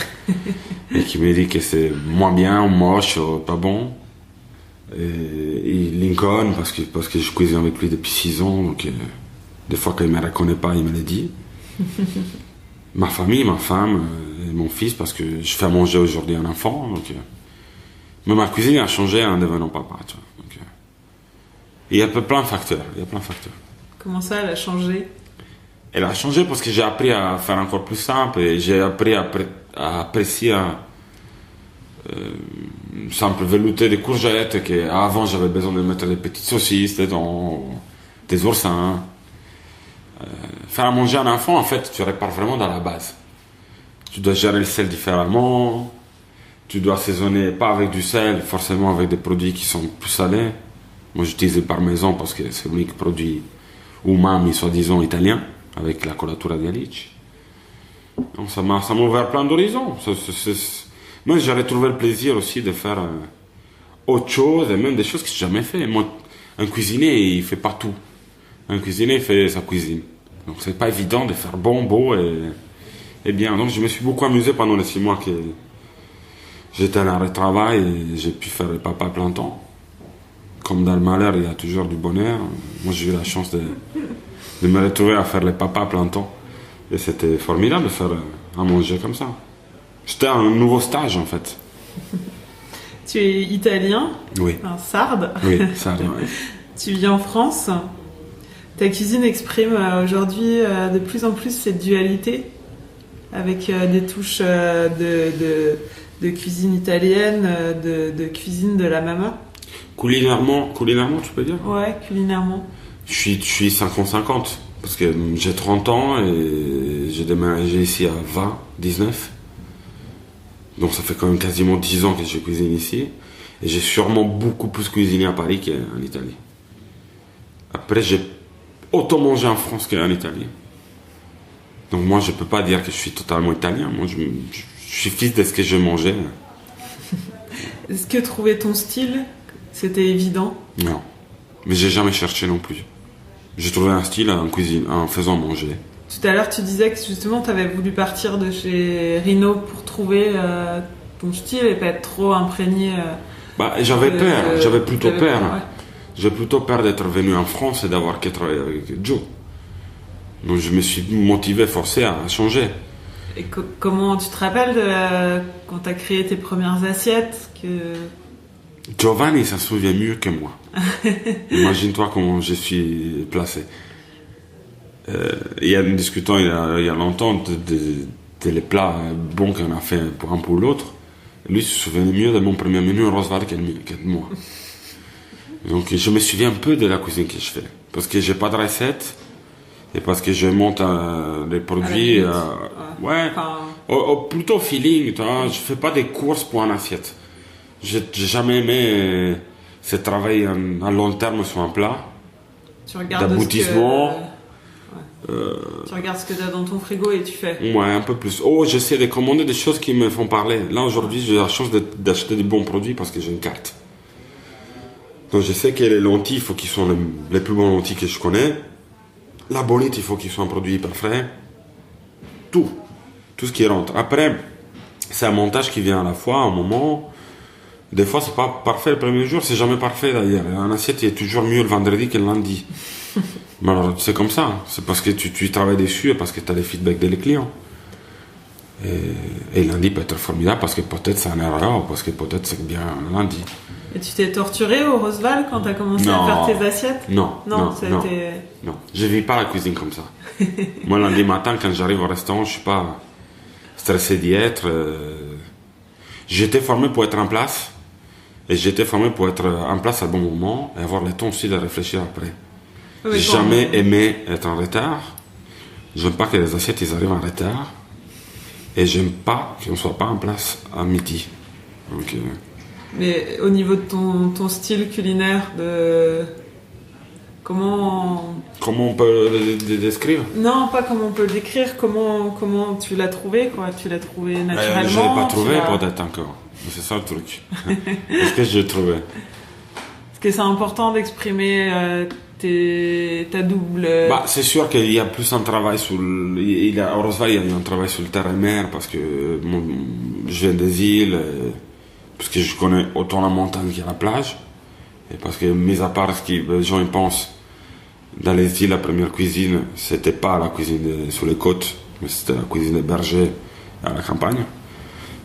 et qui me dit que c'est moins bien, moche, pas bon. Et Lincoln, parce que je cuisine avec lui depuis 6 ans, donc des fois quand il ne me reconnaît pas, il me le dit. Ma famille, ma femme et mon fils, parce que je fais à manger aujourd'hui un enfant, donc... Mais ma cuisine a changé en devenant papa. Tu vois. Donc, il y a plein de facteurs. Comment ça, elle a changé? Elle a changé parce que j'ai appris à faire encore plus simple. Et j'ai appris à apprécier simple velouté de courgettes. Avant, j'avais besoin de mettre des petites saucisses dedans, des oursins. Faire à manger un enfant, en fait, tu repars vraiment dans la base. Tu dois gérer le sel différemment. Tu dois assaisonner pas avec du sel, forcément avec des produits qui sont plus salés. Moi j'utilise le parmesan parce que c'est l'unique produit umami soi-disant italien, avec la colatura di alice. Donc ça m'a ouvert plein d'horizons. Moi j'ai retrouvé le plaisir aussi de faire autre chose, et même des choses que j'ai jamais fait. Moi, un cuisinier il fait pas tout. Un cuisinier fait sa cuisine. Donc c'est pas évident de faire bon, beau et bien. Donc je me suis beaucoup amusé pendant les 6 mois que j'étais en arrêt de travail et j'ai pu faire le papa à plein temps. Comme dans le malheur, il y a toujours du bonheur. Moi j'ai eu la chance de me retrouver à faire le papa à plein temps. Et c'était formidable de faire à manger comme ça. C'était un nouveau stage en fait. Tu es italien, Oui. un sarde. Oui, ça arrive. Oui. Tu vis en France. Ta cuisine exprime aujourd'hui de plus en plus cette dualité avec des touches de cuisine italienne, de cuisine de la mama. Culinairement, tu peux dire? Ouais, culinairement. Je suis 50-50 parce que j'ai 30 ans et j'ai déménagé ici à 19. Donc ça fait quand même quasiment 10 ans que je cuisine ici. Et j'ai sûrement beaucoup plus cuisiné à Paris qu'en Italie. Après, j'ai autant mangé en France qu'en Italie. Donc moi, je peux pas dire que je suis totalement italien. Moi, je suis fils de ce que je mangeais. Est-ce que trouver ton style, c'était évident? Non. Mais j'ai jamais cherché non plus. J'ai trouvé un style en cuisine, en faisant manger. Tout à l'heure, tu disais que justement, tu avais voulu partir de chez Rino pour trouver ton style et pas être trop imprégné. J'avais peur, j'avais plutôt peur. Ouais. J'ai plutôt peur d'être venu en France et d'avoir qu'à travailler avec Joe. Donc je me suis motivé, forcé à changer. Et comment tu te rappelles quand tu as créé tes premières assiettes Giovanni s'en souvient mieux que moi. Imagine-toi comment je suis placé. Discutant il y a longtemps de les plats bons qu'on a fait pour un pour l'autre. Lui se souvenait mieux de mon premier menu Rosval que de moi. Donc je me souviens un peu de la cuisine que je fais. Parce que j'ai pas de recette et parce que je monte les produits plutôt feeling, tu vois. Je fais pas des courses pour une assiette. J'ai jamais aimé ce travail à long terme sur un plat. Tu regardes d'aboutissement. Tu regardes ce que tu as dans ton frigo et tu fais. Ouais, un peu plus. J'essaie de commander des choses qui me font parler. Là, aujourd'hui, j'ai la chance d'acheter des bons produits parce que j'ai une carte. Donc, je sais que les lentilles, il faut qu'ils soient les plus bons lentilles que je connais. La bolite, il faut qu'ils soient un produit hyper frais. Tout ce qui rentre. Après, c'est un montage qui vient à la fois, à un moment. Des fois, c'est pas parfait le premier jour, c'est jamais parfait d'ailleurs. Un assiette est toujours mieux le vendredi que le lundi. Mais alors, c'est comme ça. C'est parce que tu travailles dessus et parce que tu as les feedbacks des clients. Et lundi peut être formidable parce que peut-être c'est un erreur ou parce que peut-être c'est bien lundi. Et tu t'es torturé au Roosevelt quand tu as commencé à faire tes assiettes? Non. Je vis pas la cuisine comme ça. Moi, lundi matin, quand j'arrive au restaurant, je suis pas stressé d'y être. J'étais formé pour être en place. Et j'étais formé pour être en place à bon moment et avoir le temps aussi de réfléchir après. Oui, j'ai jamais aimé être en retard. J'aime pas que les assiettes ils arrivent en retard. Et j'aime pas qu'on soit pas en place à midi. Donc, Mais au niveau de ton style culinaire, comment on peut le décrire? Non, pas comment on peut le décrire. Comment tu l'as trouvé, quoi? Tu l'as trouvé naturellement? Je l'ai pas trouvé peut-être encore. C'est ça le truc. Est-ce que je l'ai trouvé? Est-ce que c'est important d'exprimer ta double... c'est sûr qu'il y a plus un travail sur... Heureusement, il y a eu un travail sur le terre-mer parce que je viens des îles, parce que je connais autant la montagne que la plage. Et parce que, mis à part ce que les gens pensent, dans les îles, la première cuisine, c'était pas la cuisine sur les côtes, mais c'était la cuisine des bergers à la campagne.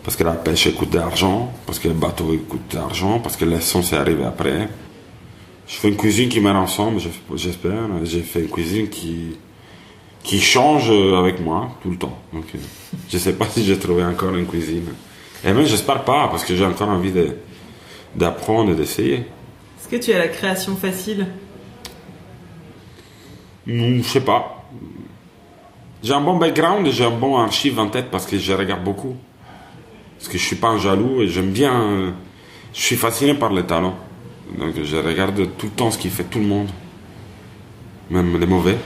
Parce que la pêche coûte de l'argent, parce que le bateau coûte de l'argent, parce que l'essence est arrivée après. Je fais une cuisine qui met ensemble, j'espère. J'ai fait une cuisine qui change avec moi tout le temps. Donc, je ne sais pas si j'ai trouvé encore une cuisine. Et même, j'espère pas, parce que j'ai encore envie d'apprendre et d'essayer. Est-ce que tu as la création facile? Je sais pas. J'ai un bon background et j'ai un bon archive en tête parce que je regarde beaucoup. Parce que je suis pas un jaloux et j'aime bien... je suis fasciné par les talents. Donc je regarde tout le temps ce qui fait tout le monde. Même les mauvais.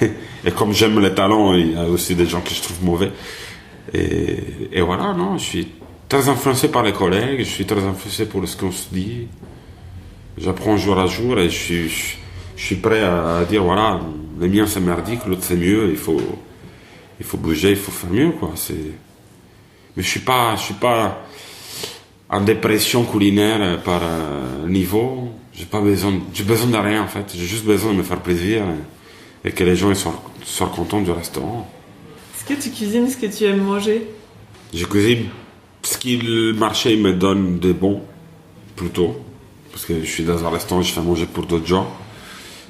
Et comme j'aime les talents, il y a aussi des gens que je trouve mauvais. Et voilà, non, je suis très influencé par les collègues, je suis très influencé par ce qu'on se dit. J'apprends jour à jour et je je suis prêt à dire voilà, le mien c'est merdique, l'autre c'est mieux, il faut bouger, il faut faire mieux, quoi. Mais je suis pas en dépression culinaire par niveau. J'ai besoin de rien en fait. J'ai juste besoin de me faire plaisir et que les gens ils soient contents du restaurant. Est-ce que tu cuisines ce que tu aimes manger? Je cuisine ce que le marché me donne de bon, plutôt. Parce que je suis dans un restaurant, je fais manger pour d'autres gens.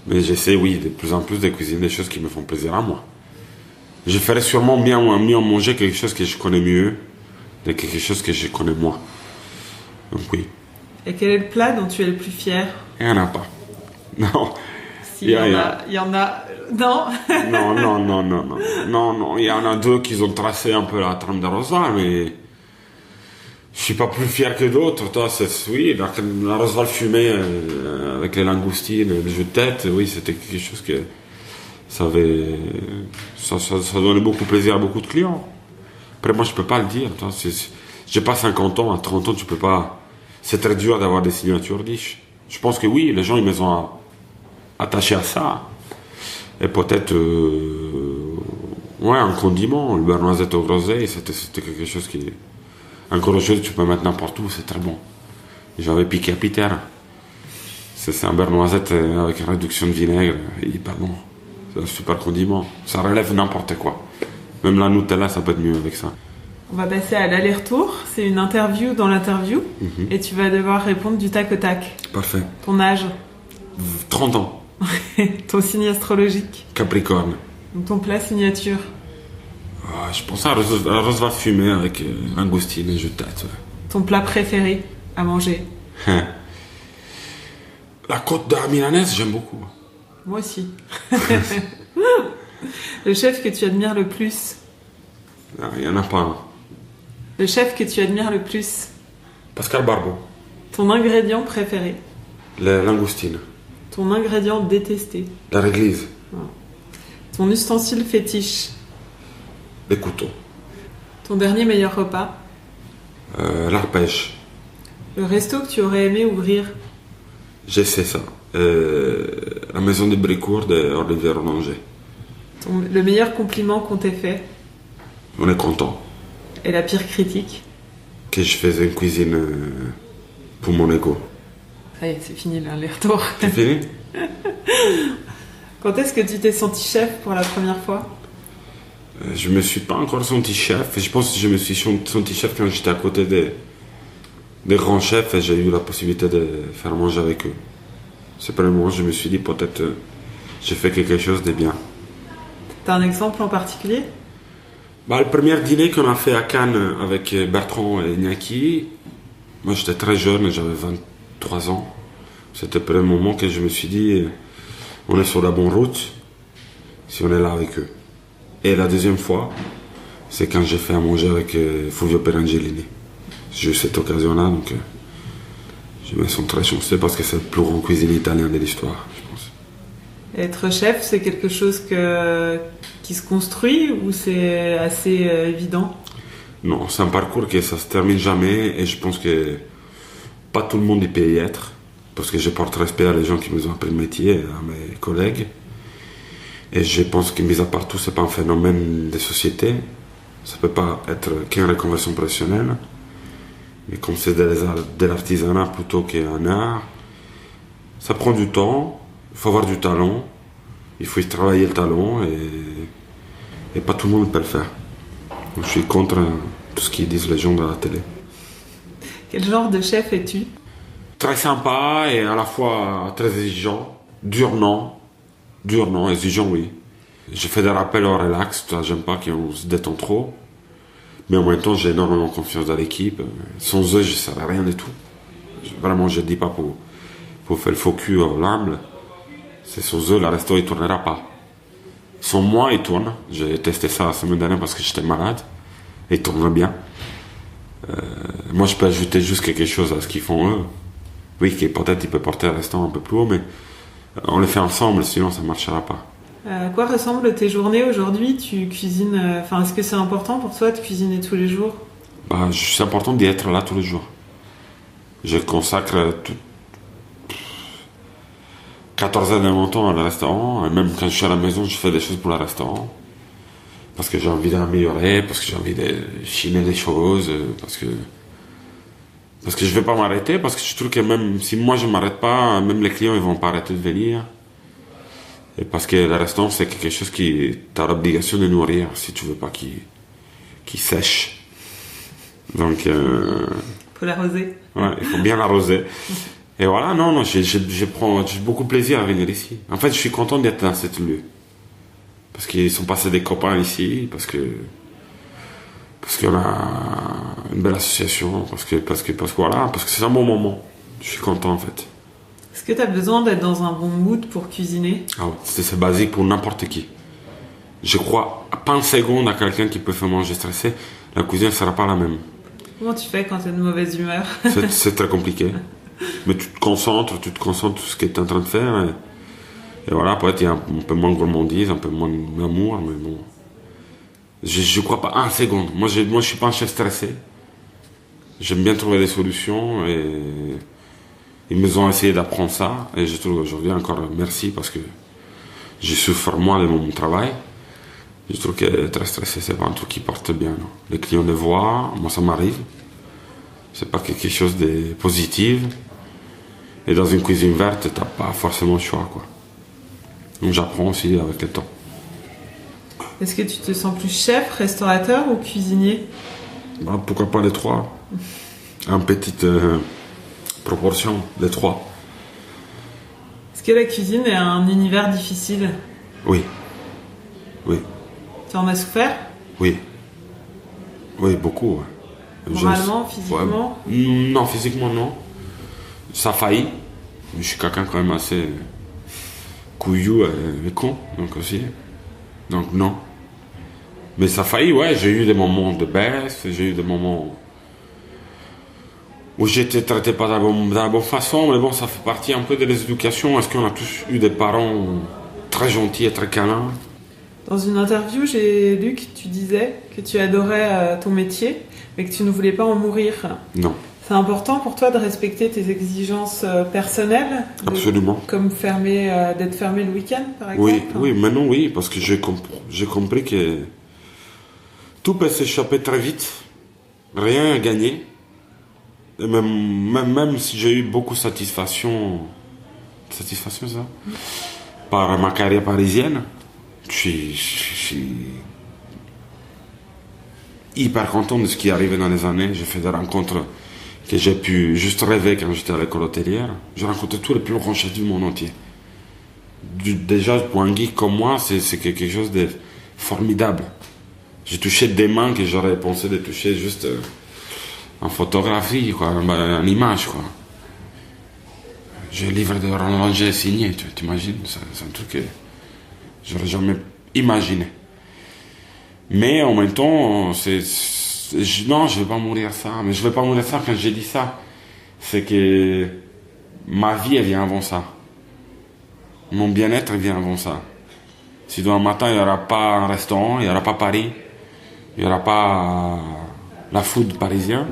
Mais j'essaie, oui, de plus en plus de cuisiner des choses qui me font plaisir à moi. Je ferais sûrement mieux manger quelque chose que je connais mieux que quelque chose que je connais moins. Donc oui. Et quel est le plat dont tu es le plus fier? Il n'y en a pas. Non. Si, il y en a. Non. Non. Il y en a deux qui ont tracé un peu la trame de Rosval, mais je suis pas plus fier que d'autres. Toi, oui, la Rosval fumée avec les langoustines, le jeu de tête, oui, c'était quelque chose que ça donnait beaucoup de plaisir à beaucoup de clients. Après, moi, je peux pas le dire. Toi, j'ai pas 50 ans, à 30 ans, tu peux pas. C'est très dur d'avoir des signatures riches. Je pense que oui, les gens, ils me sont attachés à ça. Et peut-être, un condiment, le beurre noisette au groseille, c'était quelque chose qui. Encore une chose, tu peux mettre n'importe où, c'est très bon. J'avais piqué à Peter. C'est un beurre noisette avec une réduction de vinaigre, il est pas bon. C'est un super condiment. Ça relève n'importe quoi. Même la Nutella, ça peut être mieux avec ça. On va passer à l'aller-retour. C'est une interview dans l'interview. Et tu vas devoir répondre du tac au tac. Parfait. Ton âge? 30 ans. Ton signe astrologique? Capricorne. Donc ton plat signature? Je pense à la rosva fumée avec langoustine et jus de tête. Ouais. Ton plat préféré à manger? La côte de la milanaise, j'aime beaucoup. Moi aussi. Le chef que tu admires le plus? Il n'y en a pas un. Le chef que tu admires le plus? Pascal Barbeau. Ton ingrédient préféré? La langoustine. Ton ingrédient détesté? La réglise. Ton ustensile fétiche? Les couteaux. Ton dernier meilleur repas? L'arpège. Le resto que tu aurais aimé ouvrir? J'essaie ça. La maison de Brécourt d'Olivier Ronanger. Le meilleur compliment qu'on t'ait fait? On est content. Et la pire critique? Que je faisais une cuisine pour mon ego. Ça y est, c'est fini l'aller-retour. C'est fini? Quand est-ce que tu t'es senti chef pour la première fois? Je me suis pas encore senti chef. Je pense que je me suis senti chef quand j'étais à côté des grands chefs et j'ai eu la possibilité de faire manger avec eux. C'est pas le moment où je me suis dit peut-être j'ai fait quelque chose de bien. T'as un exemple en particulier? Le premier dîner qu'on a fait à Cannes avec Bertrand et Iñaki, moi j'étais très jeune, j'avais 23 ans. C'était le premier moment que je me suis dit on est sur la bonne route si on est là avec eux. Et la deuxième fois, c'est quand j'ai fait à manger avec Fulvio Perangellini. J'ai eu cette occasion-là, donc je me sens très chanceux parce que c'est le plus grand cuisinier italien de l'histoire, je pense. Être chef, c'est quelque chose qui se construit ou c'est assez évident? Non, c'est un parcours que ça se termine jamais et je pense que pas tout le monde y peut y être parce que je porte respect à les gens qui nous ont appris le métier, à mes collègues. Et je pense que, mis à part tout, c'est pas un phénomène de société. Ça peut pas être qu'une reconversion professionnelle. Mais comme c'est de l'artisanat plutôt qu'un art, ça prend du temps. Il faut avoir du talent. Il faut y travailler le talent et pas tout le monde peut le faire. Donc, je suis contre tout ce qu'ils disent les gens de la télé. Quel genre de chef es-tu? Très sympa et à la fois très exigeant. Dur, non, exigeant, oui. Je fais des rappels au relax, j'aime pas qu'on se détend trop. Mais en même temps, j'ai énormément confiance dans l'équipe. Sans eux, je ne savais rien du tout. Vraiment, je ne dis pas pour faire le faux cul à l'humble. C'est sans eux, le resto, il ne tournera pas. Sans moi, il tourne. J'ai testé ça la semaine dernière parce que j'étais malade. Et il tourne bien. Moi, je peux ajouter juste quelque chose à ce qu'ils font eux. Oui, peut-être il peut porter le restaurant un peu plus haut, mais on le fait ensemble, sinon ça ne marchera pas. À quoi ressemblent tes journées aujourd'hui? Tu cuisines... est-ce que c'est important pour toi de cuisiner tous les jours? C'est important d'y être là tous les jours. Je consacre 14 heures de mon temps au restaurant. Et même quand je suis à la maison, je fais des choses pour le restaurant. Parce que j'ai envie d'améliorer, parce que j'ai envie de chiner des choses, parce que je vais pas m'arrêter, parce que je trouve que même si moi je m'arrête pas, même les clients ils vont pas arrêter de venir. Et parce que le restaurant c'est quelque chose qui t'as l'obligation de nourrir si tu veux pas qu'il sèche. Donc Faut l'arroser. ouais, il faut bien l'arroser. Et voilà, non, j'ai beaucoup de plaisir à venir ici. En fait, je suis content d'être dans cet lieu. Parce qu'ils sont passés des copains ici, parce qu'on a une belle association, parce que voilà, parce que c'est un bon moment. Je suis content en fait. Est-ce que tu as besoin d'être dans un bon mood pour cuisiner? C'est basique pour n'importe qui. Je crois pas une seconde à quelqu'un qui peut faire manger stressé, la cuisine ne sera pas la même. Comment tu fais quand tu es de mauvaise humeur? C'est très compliqué. Mais tu te concentres sur ce que tu es en train de faire. Et voilà, peut-être il y a un peu moins de gourmandise, un peu moins d'amour, mais bon. Je crois pas un seconde. Moi, je suis pas un chef stressé. J'aime bien trouver des solutions et ils me ont essayé d'apprendre ça. Et je trouve aujourd'hui encore merci parce que je souffre moins de mon travail. Je trouve qu'être stressé, c'est pas un truc qui porte bien. Non. Les clients le voient, moi ça m'arrive. C'est pas quelque chose de positif. Et dans une cuisine verte, t'as pas forcément le choix, quoi. Donc j'apprends aussi avec le temps. Est-ce que tu te sens plus chef, restaurateur ou cuisinier? Pourquoi pas les trois? En petite proportion, les trois. Est-ce que la cuisine est un univers difficile? Oui. Oui. Tu en as souffert? Oui. Oui, beaucoup. Ouais. Moralement, physiquement? Ouais. Non, physiquement non. Ça a failli. Je suis quelqu'un quand même assez couillou et con, donc aussi. Donc non. Mais ça a failli, ouais. J'ai eu des moments de baisse, j'ai eu des moments où j'ai été traité pas de la bonne façon, mais bon, ça fait partie un peu de l'éducation. Est-ce qu'on a tous eu des parents très gentils et très câlins? Dans une interview, j'ai lu que tu disais que tu adorais ton métier, mais que tu ne voulais pas en mourir. Non. C'est important pour toi de respecter tes exigences personnelles? Absolument. Comme d'être fermé le week-end, par exemple? Oui, oui, maintenant oui, parce que j'ai compris que tout peut s'échapper très vite, rien à gagner. Et même si j'ai eu beaucoup de satisfaction ça, par ma carrière parisienne, je suis hyper content de ce qui est arrivé dans les années. J'ai fait des rencontres que j'ai pu juste rêver quand j'étais à l'école hôtelière. J'ai rencontré tous les plus grands chefs du monde entier. Déjà, pour un geek comme moi, c'est quelque chose de formidable. J'ai touché des mains que j'aurais pensé de toucher juste en photographie, quoi, en image, quoi. J'ai le livre de Roland Langer signé, tu t'imagines? C'est un truc que j'aurais jamais imaginé. Mais en même temps, non, je vais pas mourir ça. Mais je vais pas mourir ça quand j'ai dit ça. C'est que ma vie, elle vient avant ça. Mon bien-être, il vient avant ça. Si demain matin, il n'y aura pas un restaurant, il n'y aura pas Paris, il n'y aura pas la food parisien,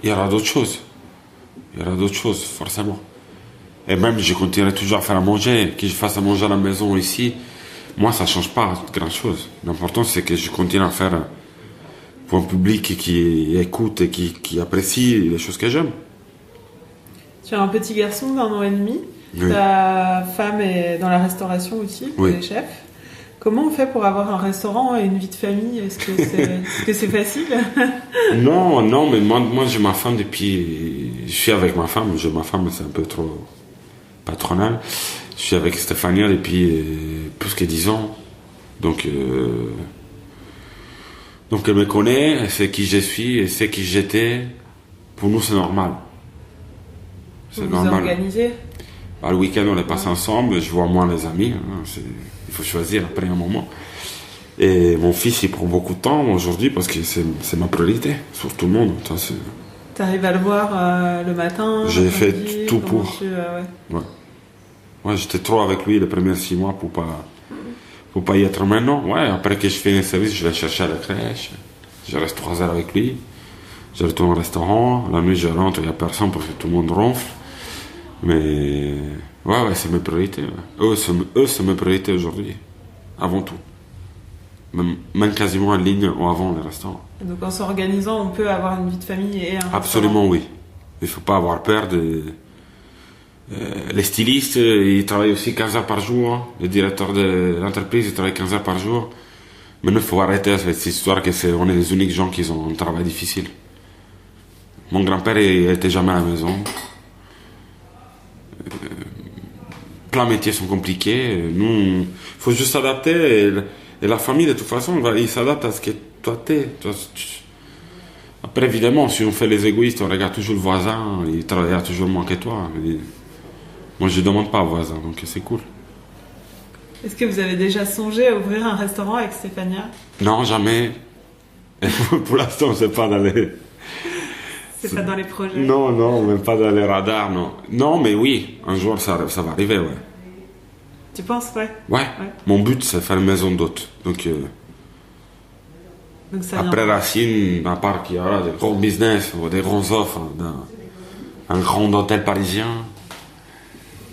il y aura d'autres choses. Il y aura d'autres choses, forcément. Et même, je continuerai toujours à faire à manger. Que je fasse à manger à la maison ou ici, moi, ça ne change pas grand-chose. L'important, c'est que je continue à faire pour un public qui écoute et qui apprécie les choses que j'aime. Tu as un petit garçon d'1 an et demi. Oui. Ta femme est dans la restauration aussi, oui. Elle est chef. Comment on fait pour avoir un restaurant et une vie de famille? Est-ce que c'est facile? Non, mais moi j'ai ma femme depuis... Je suis avec ma femme, ma femme c'est un peu trop patronal. Je suis avec Stéphania depuis plus que 10 ans. Donc elle me connaît, elle sait qui je suis, elle sait qui j'étais. Pour nous c'est normal. C'est normal. Vous organisez? Le week-end on les passe ensemble, je vois moins les amis. Il faut choisir après un moment. Et mon fils il prend beaucoup de temps aujourd'hui parce que c'est ma priorité sur tout le monde. Tu arrives à le voir le matin? J'ai fait tout pour. Ouais, j'étais trop avec lui les premiers 6 mois pour pas y être maintenant. Ouais, après que je fais un service, je vais chercher à la crèche. Je reste 3 heures avec lui. Je retourne au restaurant. La nuit, je rentre, il n'y a personne parce que tout le monde ronfle. Mais ouais, c'est mes priorités. Ouais. Eux, c'est mes priorités aujourd'hui, avant tout. Même quasiment en ligne ou avant les restaurants. Et donc en s'organisant, on peut avoir une vie de famille et un restaurant. Absolument oui. Il ne faut pas avoir peur de... les stylistes, ils travaillent aussi 15 heures par jour. Hein. Les directeurs de l'entreprise, ils travaillent 15 heures par jour. Maintenant, il faut arrêter avec cette histoire on est les uniques gens qui ont un travail difficile. Mon grand-père n'était jamais à la maison. Plein de métiers sont compliqués. Nous, il faut juste s'adapter. Et la famille, de toute façon, il s'adapte à ce que toi t'es. Après, évidemment, si on fait les égoïstes, on regarde toujours le voisin, il travaillera toujours moins que toi. Mais moi, je ne demande pas au voisin, donc c'est cool. Est-ce que vous avez déjà songé à ouvrir un restaurant avec Stéphania? Non, jamais. Pour l'instant, c'est pas dans les... C'est pas dans les projets? Non, même pas dans les radars, non. Non, mais oui, un jour, ça va arriver, ouais. Tu penses, ouais? Ouais. Mon but, c'est faire une maison d'hôtes. Donc ça après Racine, à part qu'il y aura des gros business ou des grands offres d'un grand hôtel parisien,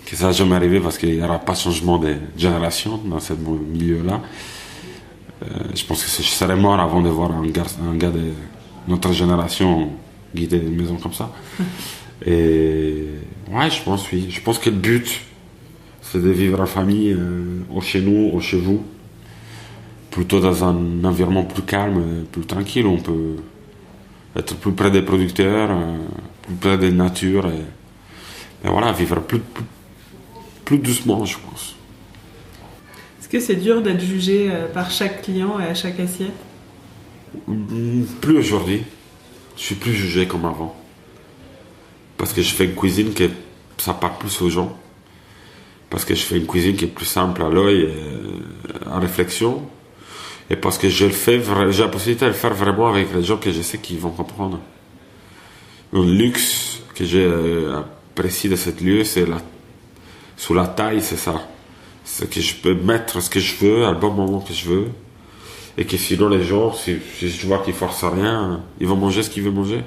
que ça va jamais arriver parce qu'il n'y aura pas de changement de génération dans ce milieu-là. Je pense que je serais mort avant de voir un gars de notre génération guider une maison comme ça. Et ouais, je pense, oui. Je pense que le but, c'est de vivre en famille, ou chez nous, ou chez vous, plutôt dans un environnement plus calme, plus tranquille, où on peut être plus près des producteurs, plus près de la nature, et voilà, vivre plus doucement, je pense. Est-ce que c'est dur d'être jugé par chaque client et à chaque assiette? Plus aujourd'hui. Je suis plus jugé comme avant. Parce que je fais une cuisine qui ça parle plus aux gens. Parce que je fais une cuisine qui est plus simple à l'œil et en réflexion. Et parce que j'ai la possibilité de le faire vraiment avec les gens que je sais qu'ils vont comprendre. Le luxe que j'ai apprécié de ce lieu, c'est sous la taille, c'est ça. C'est que je peux mettre ce que je veux à le bon moment que je veux. Et que sinon les gens, si je vois qu'ils forcent à rien, ils vont manger ce qu'ils veulent manger.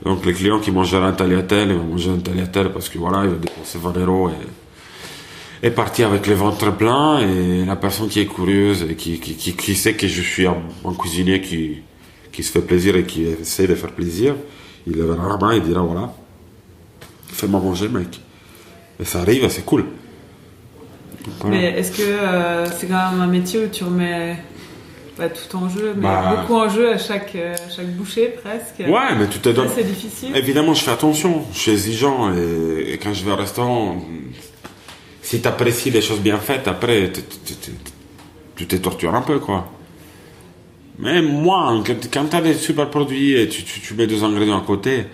Donc les clients qui mangent un tagliatelle, ils vont manger un tagliatelle parce que voilà, ils vont dépenser 20 € et partir avec les ventres pleins. Et la personne qui est curieuse et qui sait que je suis un cuisinier qui se fait plaisir et qui essaie de faire plaisir, il lèvera la main et dira voilà, fais-moi manger mec. Et ça arrive, c'est cool. Donc, voilà. Mais est-ce que c'est quand même un métier où tu remets tout en jeu, mais beaucoup en jeu à chaque bouchée presque? Ouais, mais tu te donnes. C'est difficile. Évidemment, je fais attention, je suis exigeant et quand je vais au restaurant, si tu apprécies les choses bien faites, après tu te tortures un peu quoi. Mais moi, quand tu as des super produits et tu mets 2 ingrédients à côté,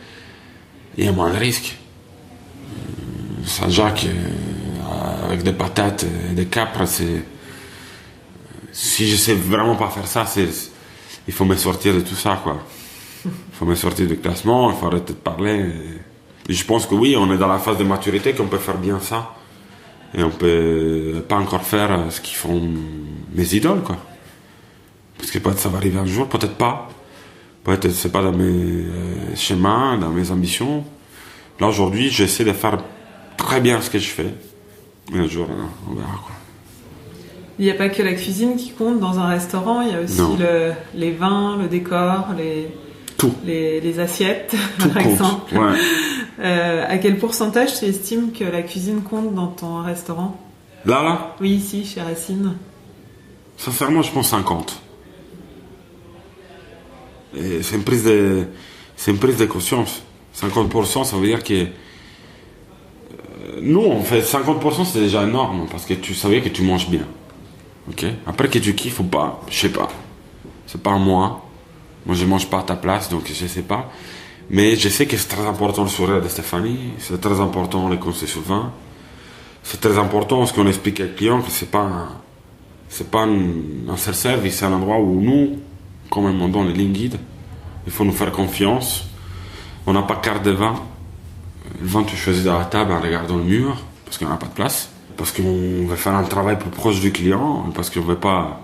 il y a moins de risques. Saint-Jacques avec des patates et des capres, si je sais vraiment pas faire ça, il faut me sortir de tout ça quoi. Il faut me sortir du classement, il faut arrêter de parler. Et je pense que oui, on est dans la phase de maturité qu'on peut faire bien ça. Et on peut pas encore faire ce qu'ils font mes idoles quoi. Parce que peut-être ça va arriver un jour, peut-être pas. Peut-être c'est pas dans mes schémas, dans mes ambitions. Là aujourd'hui, j'essaie de faire très bien ce que je fais. Et un jour, on verra quoi. Il n'y a pas que la cuisine qui compte dans un restaurant, il y a aussi les vins, le décor, les assiettes, tout par compte. exemple. Ouais. À quel pourcentage tu estimes que la cuisine compte dans ton restaurant? Là Oui, ici, chez Racine. Sincèrement, je pense 50. Et c'est une prise de conscience. 50%, ça veut dire que nous, on fait 50%, c'est déjà énorme parce que tu savais que tu manges bien. Ok. Après que tu kiffes ou pas, je sais pas. C'est pas moi. Moi, je mange pas à ta place, donc je sais pas. Mais je sais que c'est très important le sourire de Stéphanie. C'est très important les conseils sur le vin. C'est très important ce qu'on explique au client que c'est pas un self-service, c'est un endroit où nous, quand même, on donne les lignes guides. Il faut nous faire confiance. On n'a pas de carte de vin. Le vin, tu choisis dans la table en regardant le mur, parce qu'on n'a pas de place. Parce qu'on veut faire un travail plus proche du client, parce qu'on ne veut pas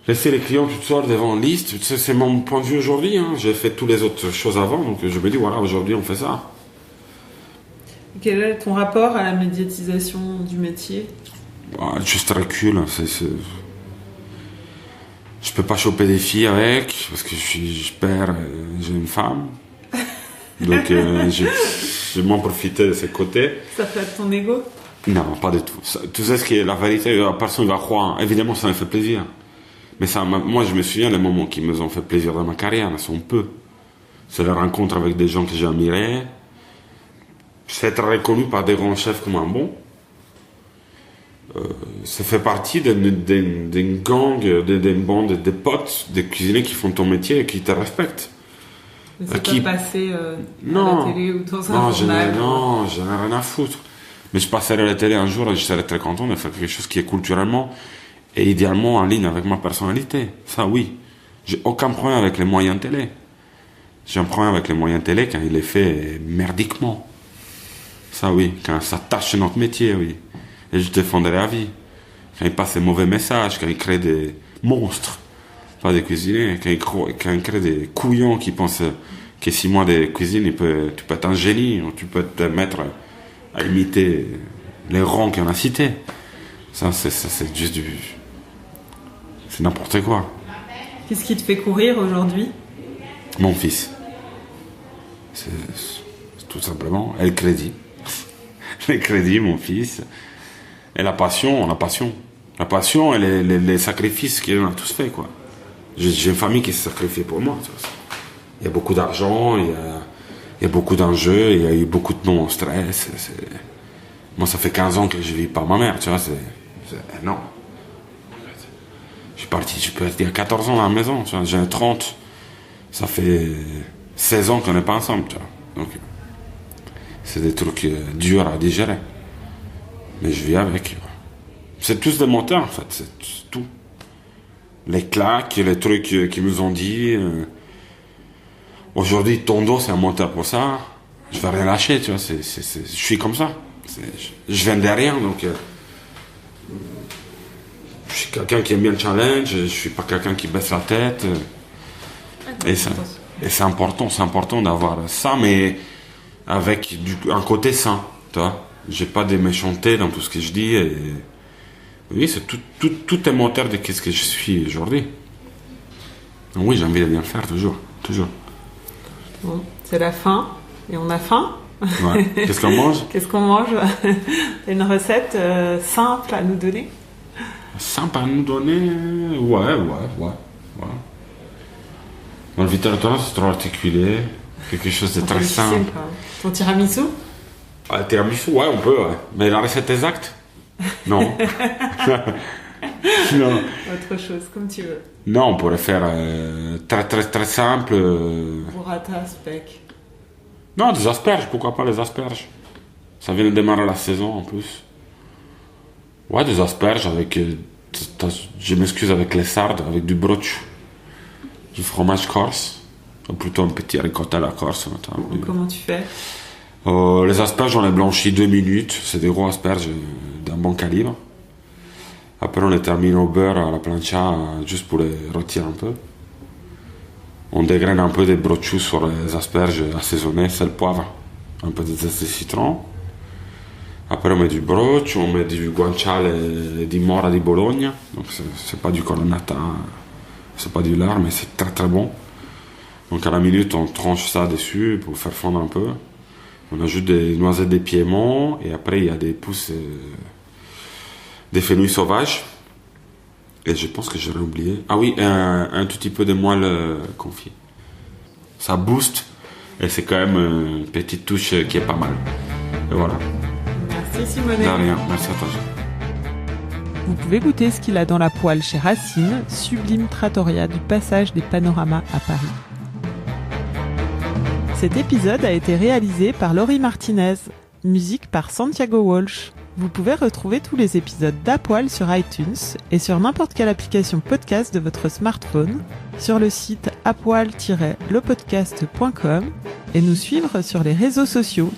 laisser les clients tout seuls devant une liste. C'est mon point de vue aujourd'hui. Hein. J'ai fait toutes les autres choses avant, donc je me dis, voilà, aujourd'hui, on fait ça. Quel est ton rapport à la médiatisation du métier? Juste recul. Je peux pas choper des filles avec, parce que je perds, j'ai une femme. Donc j'ai moins profité de ce côté. Ça flatte ton ego? Non, pas du tout. Tu sais ce qui est la vérité, personne va croire. Évidemment, ça me fait plaisir. Mais ça, moi, je me souviens des moments qui me ont fait plaisir dans ma carrière, ils sont peu. C'est la rencontre avec des gens que j'ai admirés. C'est être reconnu par des grands chefs comme un bon. Ça fait partie d'une gang, d'une bande de potes, de cuisiniers qui font ton métier et qui te respectent. Mais c'est pas passer à la télé ou dans un journal? Non, j'en ai rien à foutre. Mais je passerai à la télé un jour et je serai très content de faire quelque chose qui est culturellement et idéalement en ligne avec ma personnalité. Ça, oui. J'ai aucun problème avec les moyens télé. J'ai un problème avec les moyens télé quand il est fait merdiquement. Ça, oui. Quand ça tâche notre métier, oui. Et je défendrai la vie. Quand il passe des mauvais messages, quand il crée des monstres, pas des cuisiniers, quand il crée des couillons qui pensent que 6 mois de cuisine, tu peux être un génie, ou tu peux te mettre à imiter les rangs qu'on a cités. Ça, c'est juste c'est n'importe quoi. Qu'est-ce qui te fait courir aujourd'hui? Mon fils. C'est tout simplement. Et le crédit. Le crédit, mon fils. Et la passion. La passion et les sacrifices qu'on a tous faits, quoi. J'ai une famille qui s'est sacrifiée pour moi. Il y a beaucoup d'argent, il y a beaucoup d'enjeux, il y a eu beaucoup de non stress. Moi, ça fait 15 ans que je vis par ma mère, tu vois, c'est énorme. Je suis parti, je peux être il y a 14 ans à la maison, tu vois, j'ai 30. Ça fait 16 ans qu'on n'est pas ensemble, tu vois. Donc, c'est des trucs durs à digérer. Mais je vis avec. C'est tous des moteurs, en fait, c'est tout. Les claques, les trucs qu'ils nous ont dit. Aujourd'hui, ton dos, c'est un moteur pour ça. Je vais rien lâcher, tu vois. Je suis comme ça. Je viens de rien, donc. Je suis quelqu'un qui aime bien le challenge. Je suis pas quelqu'un qui baisse la tête. Et c'est important d'avoir ça, mais avec un côté sain, tu vois. J'ai pas de méchanceté dans tout ce que je dis. Et oui, c'est tout est moteur de ce que je suis aujourd'hui. Donc oui, j'ai envie de bien faire, toujours. Bon, c'est la fin, et on a faim. Ouais. Qu'est-ce qu'on mange? Qu'est-ce qu'on mange? T'as une recette simple à nous donner? Simple à nous donner? Ouais. Dans le Vittorio, c'est trop articulé. Quelque chose de très simple. Ton tiramisu? Le tiramisu, ouais, on peut, ouais. Mais la recette exacte? Non. Non. Autre chose, comme tu veux. Non, on pourrait faire très simple. Burrata, speck. Non, des asperges, pourquoi pas les asperges? Ça vient de démarrer la saison en plus. Ouais, des asperges avec. Je m'excuse avec les sardes, avec du broccio, du fromage corse, ou plutôt un petit ricotta à la corse. Comment tu fais? Les asperges, on les blanchit 2 minutes. C'est des gros asperges d'un bon calibre. Après, on les termine au beurre à la plancha, juste pour les rôtir un peu. On dégraine un peu de broccios sur les asperges assaisonnées, sel, poivre, un peu de zeste de citron. Après, on met du broccio, on met du guanciale di Mora di Bologna. Donc, c'est pas du colonnata, c'est pas du lard, mais c'est très très bon. Donc, à la minute, on tranche ça dessus pour faire fondre un peu. On ajoute des noisettes de Piémont et après il y a des pousses des fenouils sauvages. Et je pense que j'aurais oublié. Ah oui, un tout petit peu de moelle confit. Ça booste et c'est quand même une petite touche qui est pas mal. Et voilà. Merci Simone. De rien, merci à toi. Vous pouvez goûter ce qu'il a dans la poêle chez Racine, sublime trattoria du passage des Panoramas à Paris. Cet épisode a été réalisé par Laurie Martinez, musique par Santiago Walsh. Vous pouvez retrouver tous les épisodes d'Apoil sur iTunes et sur n'importe quelle application podcast de votre smartphone, sur le site apoil-lepodcast.com et nous suivre sur les réseaux sociaux.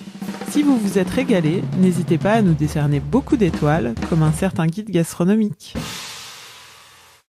Si vous vous êtes régalé, n'hésitez pas à nous décerner beaucoup d'étoiles, comme un certain guide gastronomique.